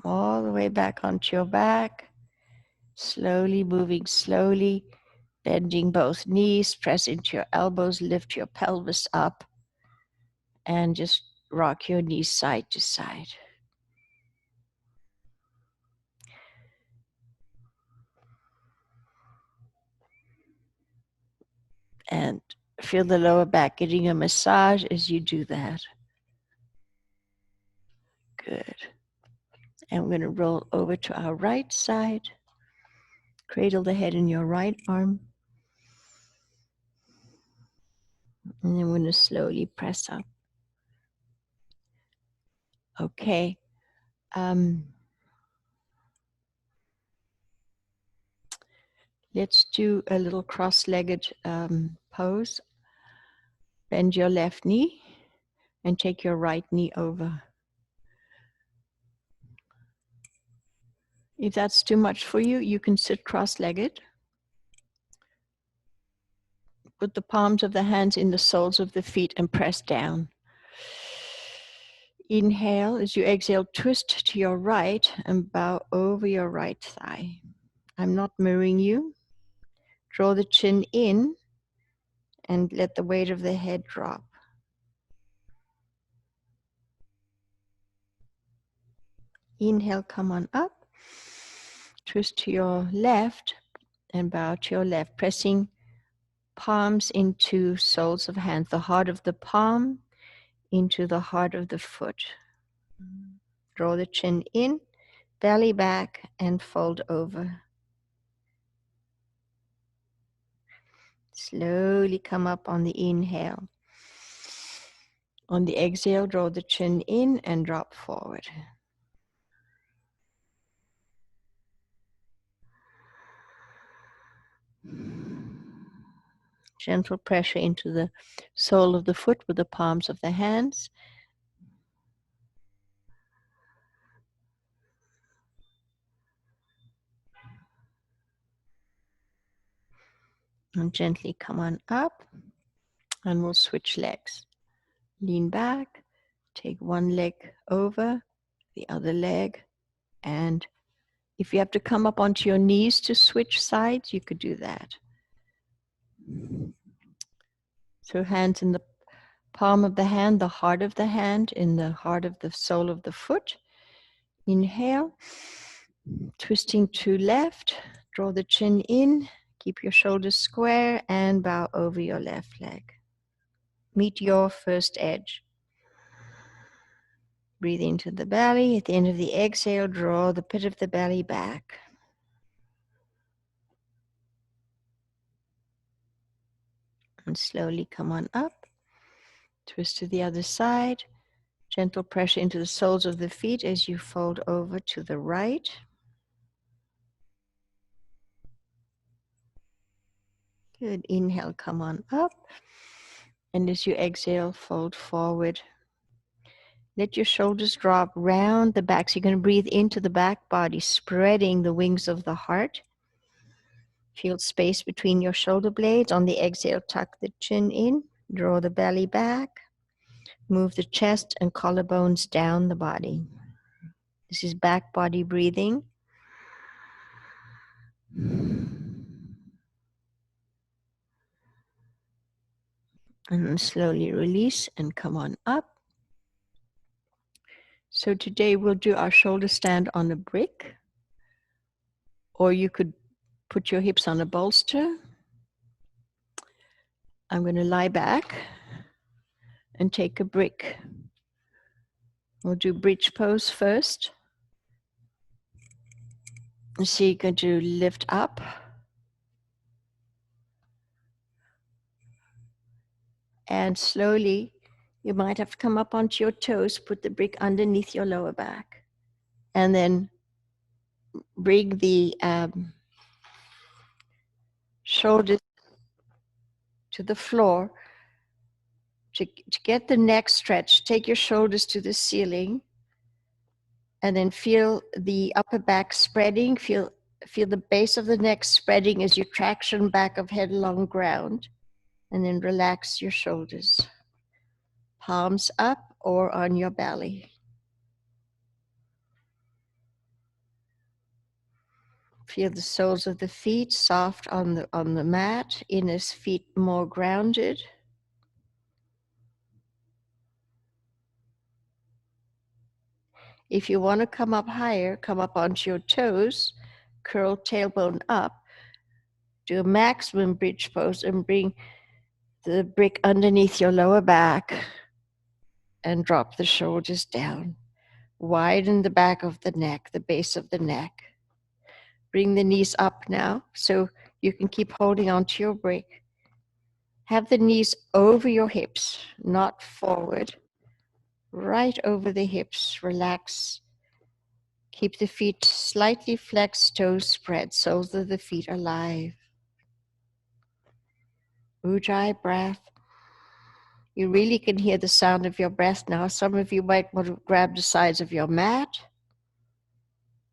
[SPEAKER 1] Come all the way back onto your back. Slowly moving, slowly bending both knees, press into your elbows, lift your pelvis up, and just rock your knees side to side. And feel the lower back getting a massage as you do that. Good. And we're going to roll over to our right side. Cradle the head in your right arm. And then we're going to slowly press up. Okay. Let's do a little cross-legged pose. Bend your left knee and take your right knee over. If that's too much for you, you can sit cross-legged. Put the palms of the hands in the soles of the feet and press down. Inhale. As you exhale, twist to your right and bow over your right thigh. I'm not mirroring you. Draw the chin in and let the weight of the head drop. Inhale, come on up. Twist to your left and bow to your left, pressing palms into soles of hands, the heart of the palm into the heart of the foot. Draw the chin in, belly back, and fold over. Slowly come up on the inhale. On the exhale, draw the chin in and drop forward. Gentle pressure into the sole of the foot with the palms of the hands. And gently come on up, and we'll switch legs. Lean back, take one leg over, the other leg, and if you have to come up onto your knees to switch sides, you could do that. So hands in the palm of the hand, the heart of the hand, in the heart of the sole of the foot. Inhale, twisting to left, draw the chin in, keep your shoulders square, and bow over your left leg. Meet your first edge. Breathe into the belly. At the end of the exhale, draw the pit of the belly back. And slowly come on up. Twist to the other side. Gentle pressure into the soles of the feet as you fold over to the right. Good. Inhale, come on up. And as you exhale, fold forward. Let your shoulders drop round the back. So you're going to breathe into the back body, spreading the wings of the heart. Feel space between your shoulder blades. On the exhale, tuck the chin in. Draw the belly back. Move the chest and collarbones down the body. This is back body breathing. And then slowly release and come on up. So today we'll do our shoulder stand on a brick, or you could put your hips on a bolster. I'm going to lie back and take a brick. We'll do bridge pose first. So you're going to lift up and slowly you might have to come up onto your toes, put the brick underneath your lower back, and then bring the shoulders to the floor. To get the neck stretched, take your shoulders to the ceiling and then feel the upper back spreading. Feel the base of the neck spreading as you traction back of head along ground, and then relax your shoulders. Palms up or on your belly. Feel the soles of the feet soft on the mat, inner feet more grounded. If you want to come up higher, come up onto your toes, curl tailbone up, do a maximum bridge pose and bring the brick underneath your lower back and drop the shoulders down. Widen the back of the neck, the base of the neck. Bring the knees up now so you can keep holding onto your brick. Have the knees over your hips, not forward. Right over the hips, relax. Keep the feet slightly flexed, toes spread, soles of the feet alive. Ujjayi breath. You really can hear the sound of your breath now. Some of you might want to grab the sides of your mat,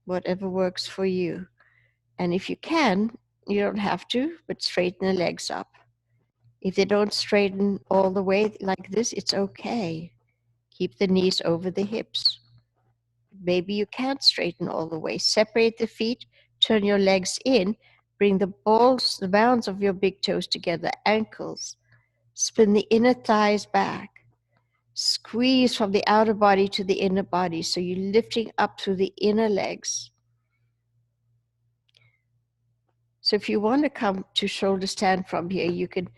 [SPEAKER 1] whatever works for you. And if you can, you don't have to, but straighten the legs up. If they don't straighten all the way like this, it's okay. Keep the knees over the hips. Maybe you can't straighten all the way. Separate the feet, turn your legs in, bring the balls, the bounds of your big toes together, ankles. Spin the inner thighs back. Squeeze from the outer body to the inner body. So you're lifting up through the inner legs. So if you want to come to shoulder stand from here, you can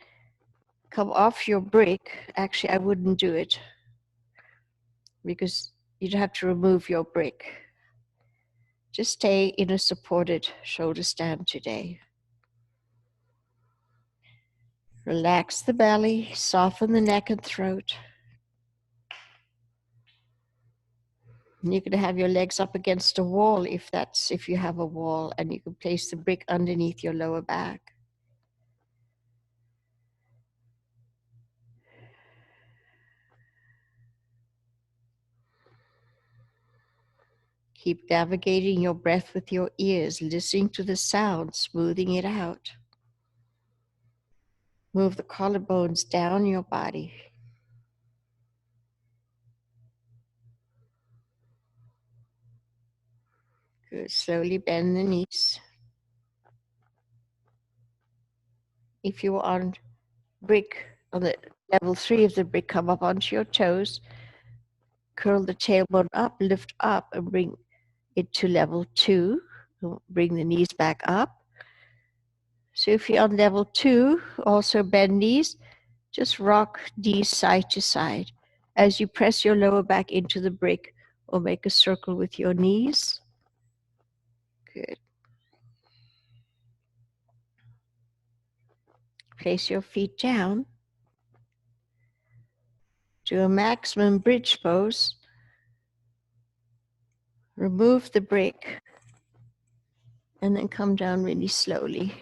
[SPEAKER 1] come off your brick. Actually, I wouldn't do it because you'd have to remove your brick. Just stay in a supported shoulder stand today. Relax the belly, soften the neck and throat. And you can have your legs up against a wall if you have a wall, and you can place the brick underneath your lower back. Keep navigating your breath with your ears, listening to the sound, smoothing it out. Move the collarbones down your body. Good. Slowly bend the knees. If you're on brick, on the level 3 of the brick, come up onto your toes, curl the tailbone up, lift up, and bring it to level 2. Bring the knees back up. So if you're on level 2, also bend knees, just rock knees side to side as you press your lower back into the brick, or make a circle with your knees. Good. Place your feet down. Do a maximum bridge pose. Remove the brick and then come down really slowly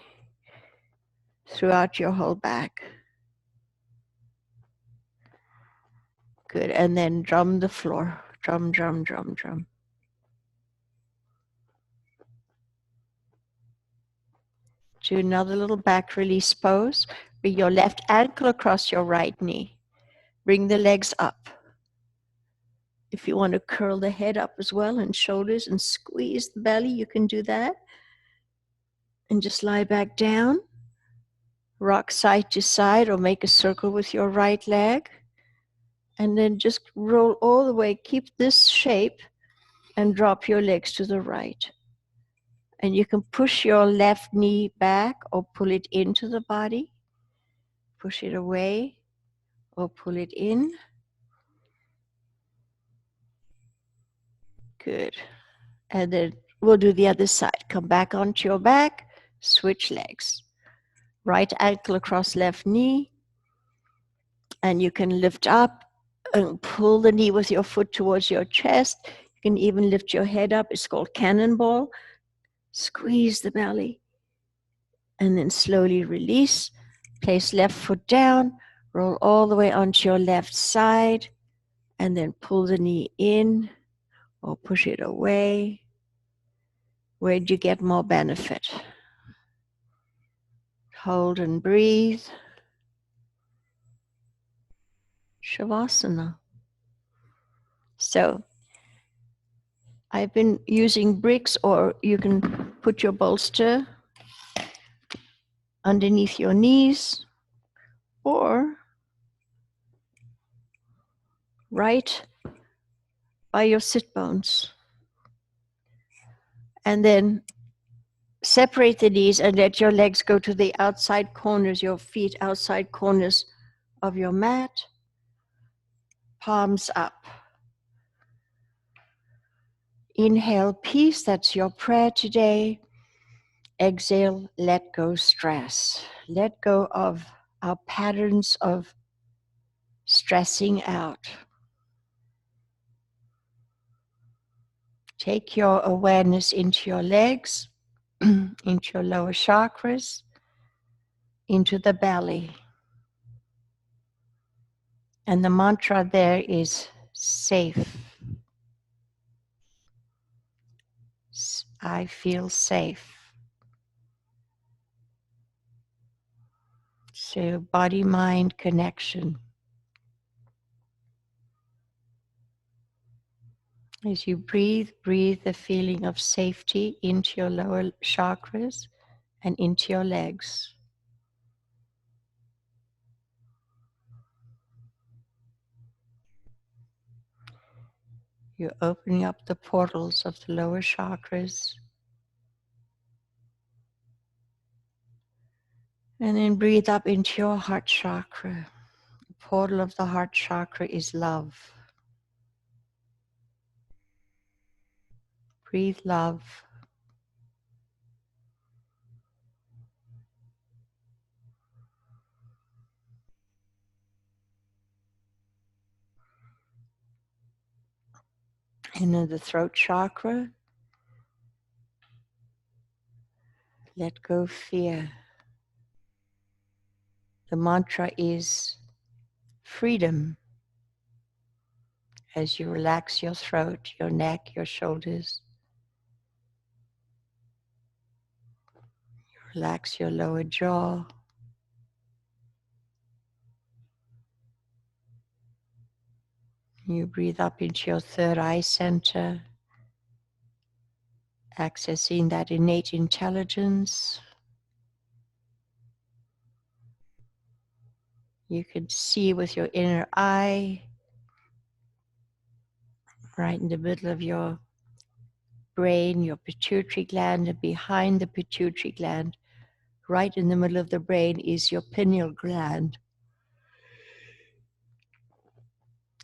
[SPEAKER 1] throughout your whole back. Good. And then drum the floor. Drum, drum, drum, drum. Do another little back release pose. Bring your left ankle across your right knee. Bring the legs up. If you want to curl the head up as well and shoulders and squeeze the belly, you can do that. And just lie back down. Rock side to side or make a circle with your right leg. And then just roll all the way. Keep this shape and drop your legs to the right. And you can push your left knee back or pull it into the body. Push it away or pull it in. Good. And then we'll do the other side. Come back onto your back, switch legs. Right ankle across left knee. And you can lift up and pull the knee with your foot towards your chest. You can even lift your head up. It's called cannonball. Squeeze the belly. And then slowly release. Place left foot down. Roll all the way onto your left side. And then pull the knee in or push it away. Where'd you get more benefit? Hold and breathe. Shavasana. So I've been using bricks, or you can put your bolster underneath your knees or right by your sit bones. And then separate the knees and let your legs go to the outside corners, your feet outside corners of your mat. Palms up. Inhale, peace. That's your prayer today. Exhale, let go stress. Let go of our patterns of stressing out. Take your awareness into your legs, into your lower chakras, into the belly. And the mantra there is safe. I feel safe. So body-mind connection. As you breathe, breathe the feeling of safety into your lower chakras and into your legs. You're opening up the portals of the lower chakras. And then breathe up into your heart chakra. The portal of the heart chakra is love. Breathe love. And in the throat chakra, let go fear. The mantra is freedom. As you relax your throat, your neck, your shoulders, relax your lower jaw. You breathe up into your third eye center, accessing that innate intelligence. You can see with your inner eye, right in the middle of your brain, your pituitary gland, and behind the pituitary gland, right in the middle of the brain, is your pineal gland.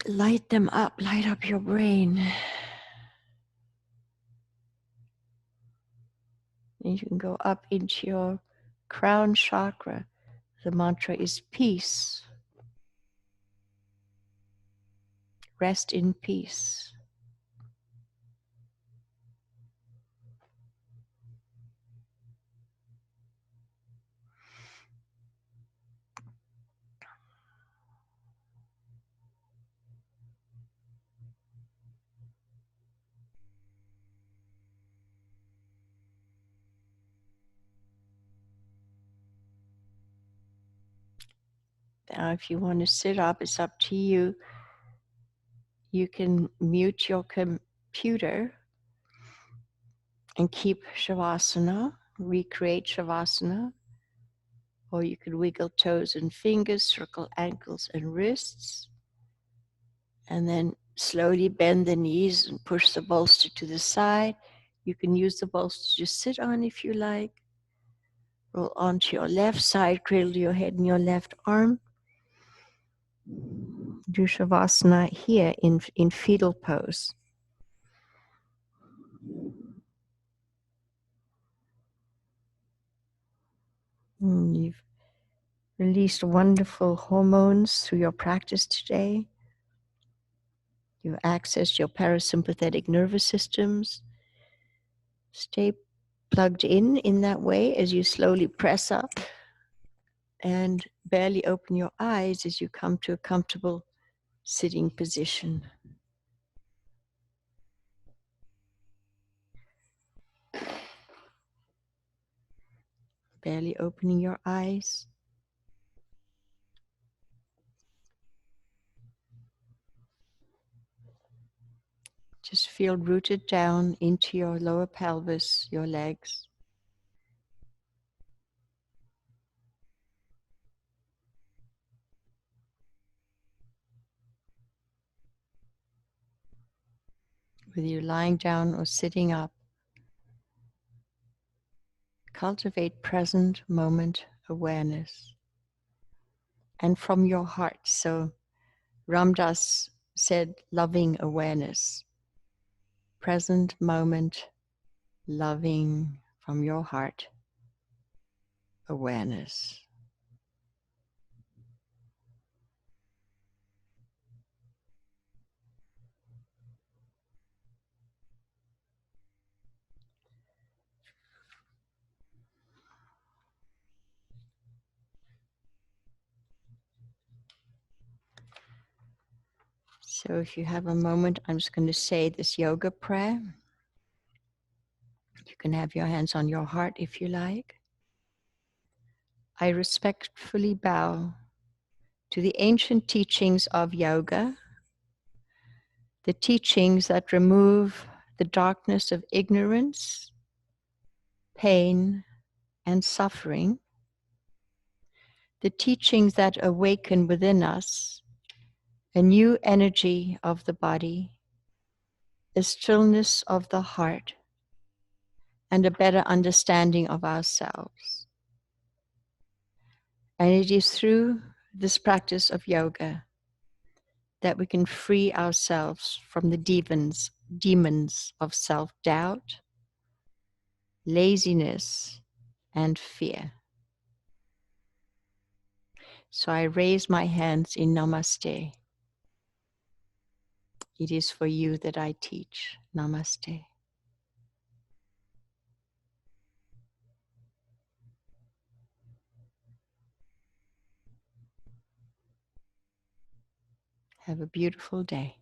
[SPEAKER 1] Light them up, light up your brain. And you can go up into your crown chakra, The mantra is peace. Rest in peace. Now, if you want to sit up, it's up to you. You can mute your computer and keep Shavasana, recreate Shavasana, or you could wiggle toes and fingers, circle ankles and wrists, and then slowly bend the knees and push the bolster to the side. You can use the bolster to sit on if you like. Roll onto your left side, cradle your head in your left arm. Do Shavasana here in fetal pose. You've released wonderful hormones through your practice today. You've accessed your parasympathetic nervous systems. Stay plugged in that way as you slowly press up and barely open your eyes as you come to a comfortable sitting position. Barely opening your eyes. Just feel rooted down into your lower pelvis, your legs. Whether you're lying down or sitting up, cultivate present moment awareness. And from your heart. So Ram Dass said loving awareness. Present moment, loving from your heart awareness. So if you have a moment, I'm just going to say this yoga prayer. You can have your hands on your heart if you like. I respectfully bow to the ancient teachings of yoga, the teachings that remove the darkness of ignorance, pain, and suffering, the teachings that awaken within us a new energy of the body, a stillness of the heart, and a better understanding of ourselves. And it is through this practice of yoga that we can free ourselves from the demons of self-doubt, laziness, and fear. So I raise my hands in Namaste. It is for you that I teach. Namaste. Have a beautiful day.